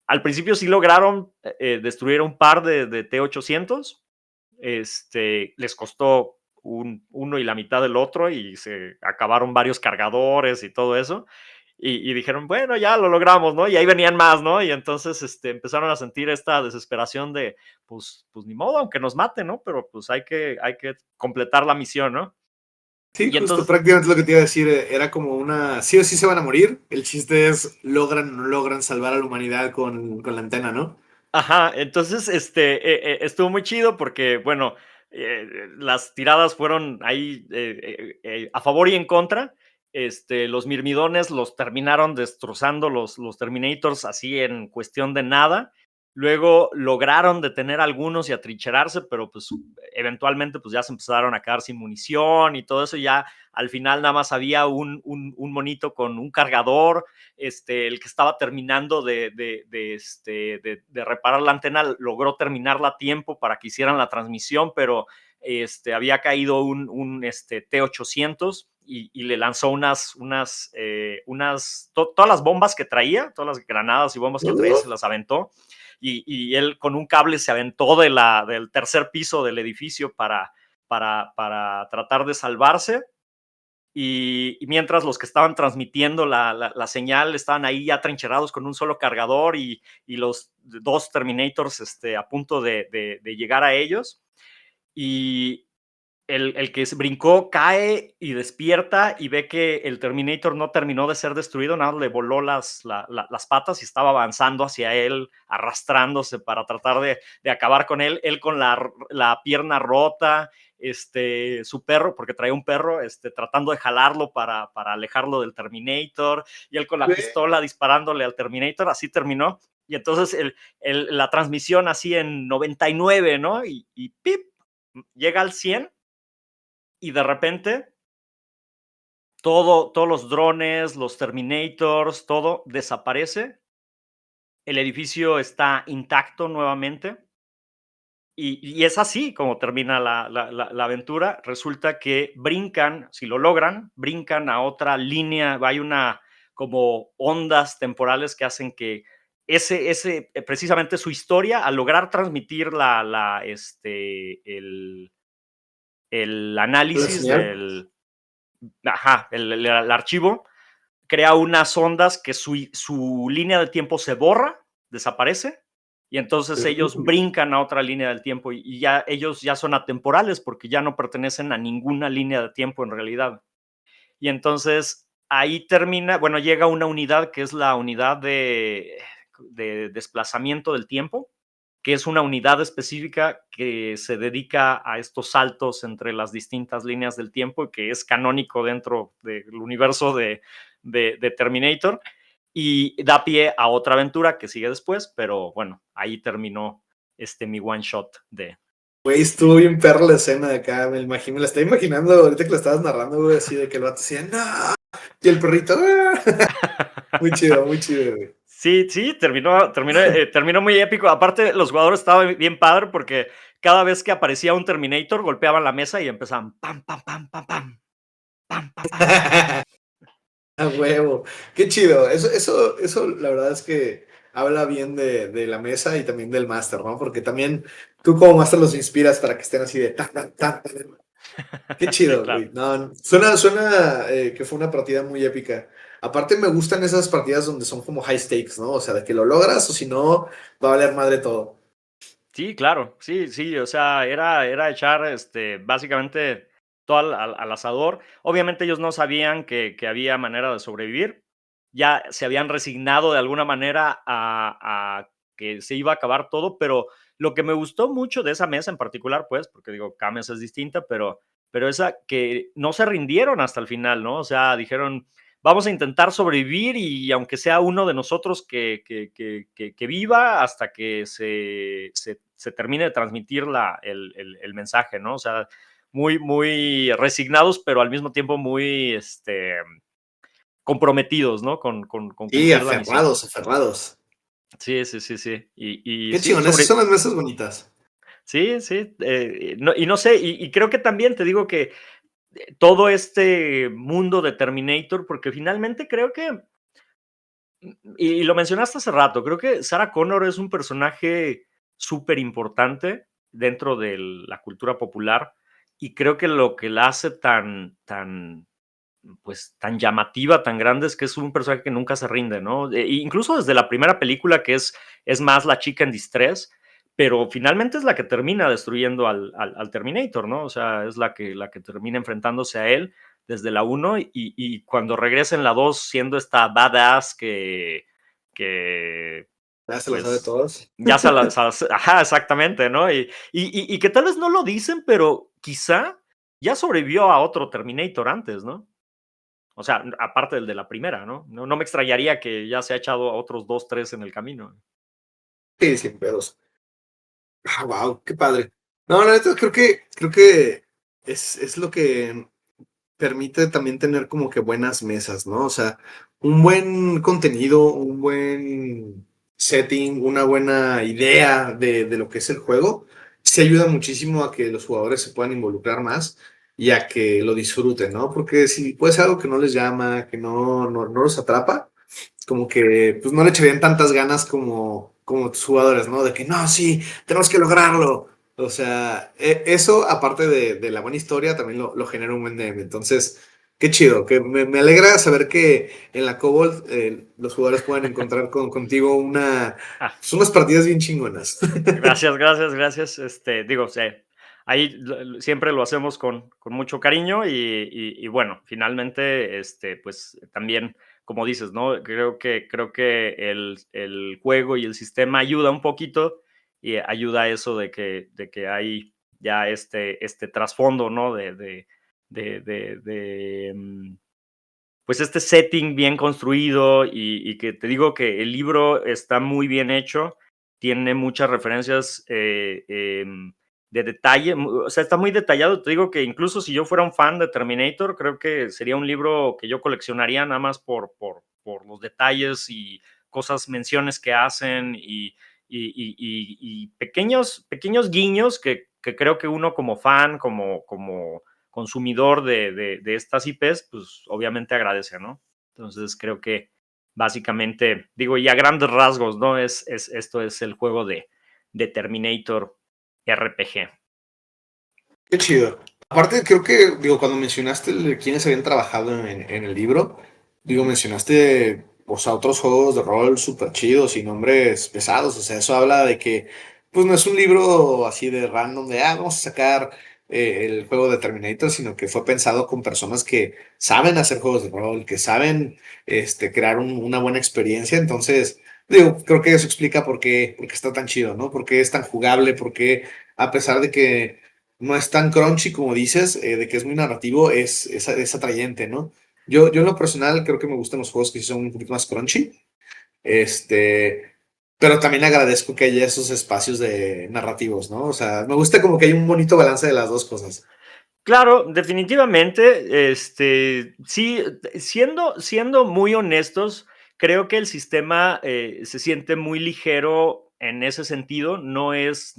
al principio sí lograron destruir un par de T-800, les costó uno y la mitad del otro y se acabaron varios cargadores y todo eso. Y dijeron, bueno, ya lo logramos, ¿no? Y ahí venían más, ¿no? Y entonces empezaron a sentir esta desesperación de, pues ni modo, aunque nos maten, ¿no? Pero pues hay que completar la misión, ¿no? Sí, Y justo entonces, prácticamente lo que te iba a decir, era como una, sí o sí se van a morir, el chiste es, logran o no logran salvar a la humanidad con la antena, ¿no? ajá, entonces estuvo muy chido porque, bueno, las tiradas fueron ahí a favor y en contra. Los mirmidones los terminaron destrozando los Terminators así en cuestión de nada. Luego lograron detener a algunos y atrincherarse, pero pues eventualmente pues ya se empezaron a quedar sin munición y todo eso. Ya al final nada más había un monito con un cargador, el que estaba terminando de reparar la antena logró terminarla a tiempo para que hicieran la transmisión, pero había caído un T-800 y le lanzó todas las bombas que traía, todas las granadas y bombas que traía, se las aventó. Y él con un cable se aventó del tercer piso del edificio para tratar de salvarse. Y mientras los que estaban transmitiendo la señal estaban ahí ya trincherados con un solo cargador y los dos Terminators a punto de llegar a ellos. Y el que brincó cae y despierta y ve que el Terminator no terminó de ser destruido, nada, le voló las patas y estaba avanzando hacia él, arrastrándose para tratar de acabar con él, él con la pierna rota, su perro, porque traía un perro, tratando de jalarlo para alejarlo del Terminator, y él con la pistola disparándole al Terminator, así terminó. Y entonces la transmisión así en 99, ¿no? Y ¡pip! Llega al 100 y de repente todos los drones, los Terminators, todo desaparece. El edificio está intacto nuevamente. Y es así como termina la aventura. Resulta que brincan, si lo logran, brincan a otra línea. Hay una como ondas temporales que hacen que precisamente su historia, al lograr transmitir el La análisis señal. el archivo, crea unas ondas que su línea del tiempo se borra, desaparece, y entonces ellos brincan a otra línea del tiempo y ya ellos ya son atemporales porque ya no pertenecen a ninguna línea de tiempo en realidad. Y entonces ahí termina, bueno, llega una unidad que es la unidad de desplazamiento del tiempo, que es una unidad específica que se dedica a estos saltos entre las distintas líneas del tiempo y que es canónico dentro del universo de Terminator, y da pie a otra aventura que sigue después, pero bueno, ahí terminó mi one shot de... Güey, estuvo bien perra la escena de acá, me imagino, me la estoy imaginando ahorita que lo estabas narrando, güey, así de que el vato decía, no, y el perrito, ¡ah! Muy chido, güey. Sí, sí, terminó muy épico. Aparte, los jugadores estaban bien padre porque cada vez que aparecía un Terminator, golpeaban la mesa y empezaban pam, pam, pam, pam, pam, pam, pam, pam. A huevo, qué chido. Eso, la verdad es que habla bien de la mesa y también del máster, ¿no? Porque también tú como máster los inspiras para que estén así de tan, tan, tan, tan. Qué Sí, chido, claro. güey. No, suena que fue una partida muy épica. Aparte me gustan esas partidas donde son como high stakes, ¿no? O sea, de que lo logras o si no, va a valer madre todo. Sí, claro. Sí, sí, o sea, era echar, básicamente todo al asador. Obviamente ellos no sabían que había manera de sobrevivir. Ya se habían resignado de alguna manera a que se iba a acabar todo, pero lo que me gustó mucho de esa mesa en particular, pues, porque digo, cada mesa es distinta, pero esa que no se rindieron hasta el final, ¿no? O sea, dijeron, vamos a intentar sobrevivir y aunque sea uno de nosotros que viva hasta que se termine de transmitir el mensaje, ¿no? O sea, muy, muy resignados, pero al mismo tiempo muy comprometidos, ¿no? Con Sí, cumplir la misión. aferrados, aferrados. Sí, sí, sí, sí. Y Qué sí, chingón, esas son las mesas bonitas. sí, sí, no sé, y creo que también te digo que todo este mundo de Terminator, porque finalmente creo que, y lo mencionaste hace rato, creo que Sarah Connor es un personaje súper importante dentro de la cultura popular, y creo que lo que la hace pues, tan llamativa, tan grande, es que es un personaje que nunca se rinde, ¿no? Incluso desde la primera película, que es más la chica en distrés, pero finalmente es la que termina destruyendo al Terminator, ¿no? O sea, es la que termina enfrentándose a él desde la uno, y cuando regresa en la 2 siendo esta badass que Ya se lo sabe pues todos. ya ajá, exactamente, ¿no? Y que tal vez no lo dicen, pero quizá ya sobrevivió a otro Terminator antes, ¿no? O sea, aparte del de la primera, ¿no? No me extrañaría que ya se ha echado a otros dos, tres en el camino. Sí, sin pedos. Ah, wow, qué padre. No, la neta, creo que es lo que permite también tener como que buenas mesas, ¿no? O sea, un buen contenido, un buen setting, una buena idea de lo que es el juego, sí ayuda muchísimo a que los jugadores se puedan involucrar más y a que lo disfruten, ¿no? Porque si puede ser algo que no les llama, que no los atrapa, como que pues no le echarían tantas ganas como tus jugadores, ¿no? De que no, sí, tenemos que lograrlo. O sea, eso, aparte de la buena historia, también lo genera un buen DM. Entonces, qué chido, que me alegra saber que en la Cobalt los jugadores puedan encontrar contigo Ah, pues, unas partidas bien chingonas. gracias, gracias, gracias. Digo, ahí siempre lo hacemos con mucho cariño, y bueno, finalmente, pues también, como dices, ¿no? Creo que el juego y el sistema ayuda un poquito, y ayuda a eso de que hay ya este trasfondo, ¿no? Pues este setting bien construido, y que te digo que el libro está muy bien hecho, tiene muchas referencias de detalle, o sea, está muy detallado. Te digo que incluso si yo fuera un fan de Terminator, creo que sería un libro que yo coleccionaría nada más por los detalles y cosas, menciones que hacen, y pequeños guiños que creo que uno como fan, como consumidor de estas IPs, pues obviamente agradece, ¿no? Entonces creo que básicamente, digo, y a grandes rasgos, ¿no? Esto es el juego de Terminator RPG. Qué chido. Aparte, creo que, digo, cuando mencionaste quiénes habían trabajado en el libro, digo, Ujú. mencionaste, o sea, otros juegos de rol súper chidos y nombres pesados. O sea, eso habla de que, pues no es un libro así de random de, vamos a sacar el juego de Terminator, sino que fue pensado con personas que saben hacer juegos de rol, que saben crear una buena experiencia. Entonces, digo, creo que eso explica por qué está tan chido, ¿no? Por qué es tan jugable, por qué, a pesar de que no es tan crunchy como dices, de que es muy narrativo, es atrayente, ¿no? Yo en lo personal creo que me gustan los juegos que sí son un poquito más crunchy, este, pero también agradezco que haya esos espacios de narrativos, ¿no? O sea, me gusta como que hay un bonito balance de las dos cosas. Claro, definitivamente, sí, siendo muy honestos, creo que el sistema se siente muy ligero en ese sentido. No es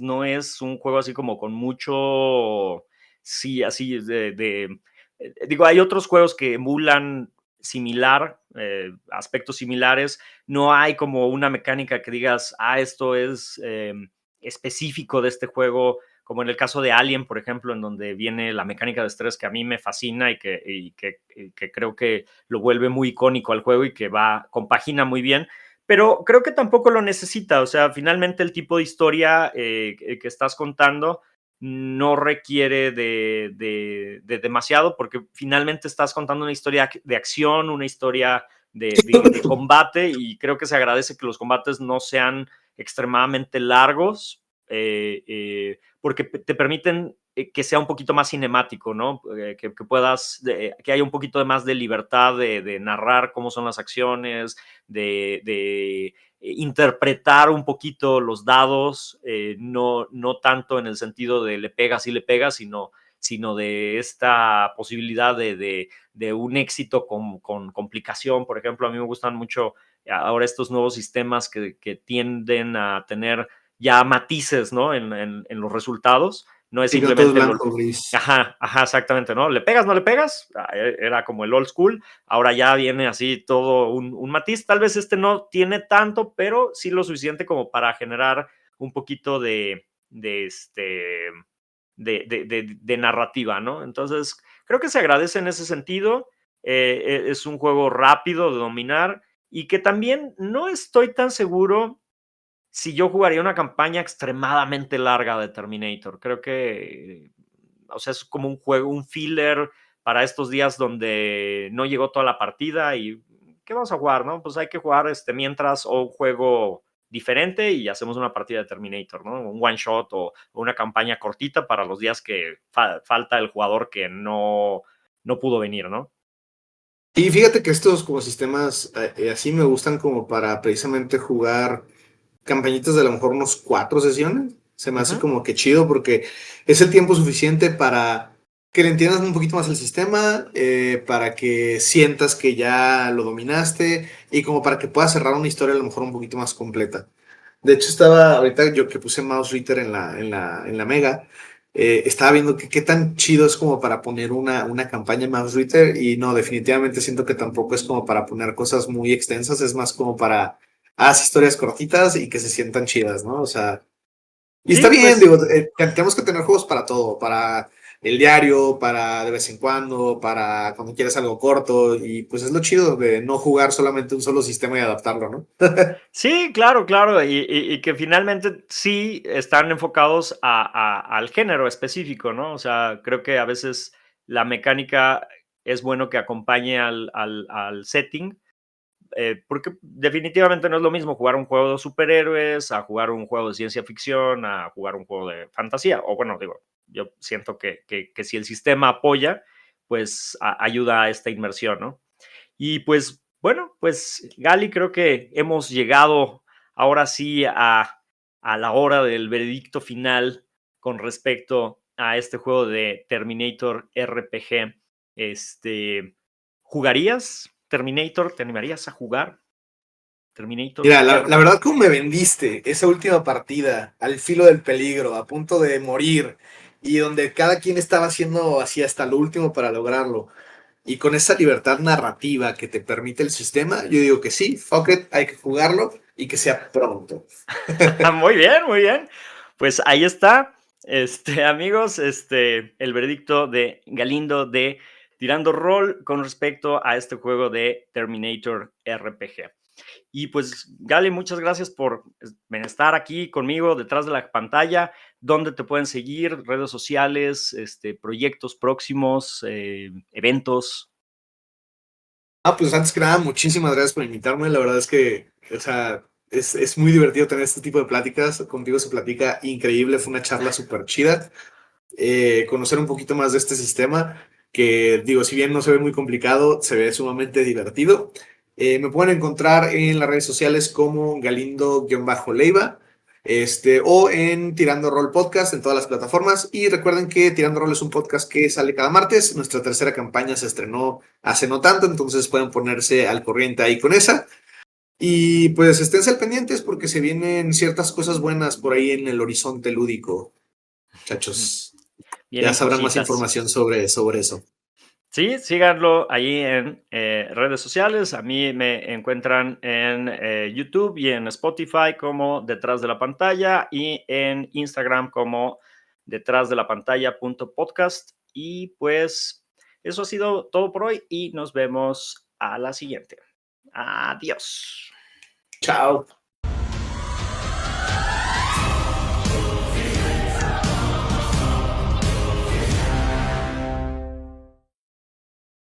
un juego así como con mucho, sí, así digo, hay otros juegos que emulan similar, aspectos similares. No hay como una mecánica que digas, esto es específico de este juego, como en el caso de Alien, por ejemplo, en donde viene la mecánica de estrés que a mí me fascina, y que creo que lo vuelve muy icónico al juego, y que compagina muy bien, pero creo que tampoco lo necesita. O sea, finalmente el tipo de historia que estás contando no requiere de demasiado, porque finalmente estás contando una historia de acción, una historia de combate, y creo que se agradece que los combates no sean extremadamente largos, porque te permiten que sea un poquito más cinemático, ¿no? Que haya un poquito de más de libertad de narrar cómo son las acciones, de interpretar un poquito los dados, no tanto en el sentido de le pegas y le pegas, sino de esta posibilidad de un éxito con complicación. Por ejemplo, a mí me gustan mucho ahora estos nuevos sistemas que tienden a tener ya matices, ¿no? En los resultados. No es Y que no todo es simplemente blanco o gris. Ajá, exactamente, ¿no? ¿Le pegas, no le pegas? Era como el old school. Ahora ya viene así todo un matiz. Tal vez este no tiene tanto, pero sí lo suficiente como para generar un poquito de narrativa, ¿no? Entonces, creo que se agradece en ese sentido. Es un juego rápido de dominar y que también no estoy tan seguro si yo jugaría una campaña extremadamente larga de Terminator. Creo que, o sea, es como un juego, un filler para estos días donde no llegó toda la partida y ¿qué vamos a jugar, no? Pues hay que jugar mientras o un juego diferente y hacemos una partida de Terminator, ¿no? Un one shot o una campaña cortita para los días que falta el jugador que no pudo venir, ¿no? Y fíjate que estos como sistemas así me gustan como para precisamente jugar campañitas de a lo mejor unos 4 sesiones. Se me hace Ujú. como que chido porque es el tiempo suficiente para que le entiendas un poquito más el sistema, para que sientas que ya lo dominaste y como para que puedas cerrar una historia a lo mejor un poquito más completa. De hecho, estaba ahorita yo que puse Mouse Reader en la Mega, estaba viendo que qué tan chido es como para poner una campaña en Mouse Reader y no, definitivamente siento que tampoco es como para poner cosas muy extensas, es más como para haz historias cortitas y que se sientan chidas, ¿no? O sea, y está Sí, bien, pues digo, tenemos que tener juegos para todo, para el diario, para de vez en cuando, para cuando quieres algo corto, y pues es lo chido de no jugar solamente un solo sistema y adaptarlo, ¿no? sí, claro, claro, y que finalmente sí están enfocados al género específico, ¿no? O sea, creo que a veces la mecánica es bueno que acompañe al setting, porque definitivamente no es lo mismo jugar un juego de superhéroes, a jugar un juego de ciencia ficción, a jugar un juego de fantasía. O bueno, digo, yo siento que si el sistema apoya, pues ayuda a esta inmersión, ¿no? Y pues bueno, pues Gali, creo que hemos llegado ahora sí a la hora del veredicto final con respecto a este juego de Terminator RPG. ¿Jugarías Terminator? ¿Te animarías a jugar Terminator Mira, la RPG? verdad, como me vendiste esa última partida al filo del peligro, a punto de morir, y donde cada quien estaba haciendo así hasta lo último para lograrlo, y con esa libertad narrativa que te permite el sistema, yo digo que sí, fuck it, hay que jugarlo y que sea pronto. Muy bien, muy bien. Pues ahí está, amigos, el veredicto de Galindo de Tirando Rol con respecto a este juego de Terminator RPG. Y pues, Gali, muchas gracias por estar aquí conmigo detrás de la pantalla. ¿Dónde te pueden seguir? Redes sociales, proyectos próximos, eventos. Pues antes que nada, muchísimas gracias por invitarme. La verdad es que, o sea, es muy divertido tener este tipo de pláticas. Contigo se platica increíble, fue una charla súper chida. Conocer un poquito más de este sistema, que digo, si bien no se ve muy complicado, se ve sumamente divertido. Me pueden encontrar en las redes sociales como Galindo-Leiva, o en Tirando Roll Podcast en todas las plataformas. Y recuerden que Tirando Roll es un podcast que sale cada martes. Nuestra tercera campaña se estrenó hace no tanto, entonces pueden ponerse al corriente ahí con esa. Y pues esténse al pendientes porque se vienen ciertas cosas buenas por ahí en el horizonte lúdico, muchachos. Ya Vienen sabrán más cositas. información sobre eso. Sí, síganlo ahí en redes sociales. A mí me encuentran en YouTube y en Spotify como Detrás de la Pantalla y en Instagram como detrás de la pantalla.podcast. Y pues eso ha sido todo por hoy y nos vemos a la siguiente. Adiós. Chao.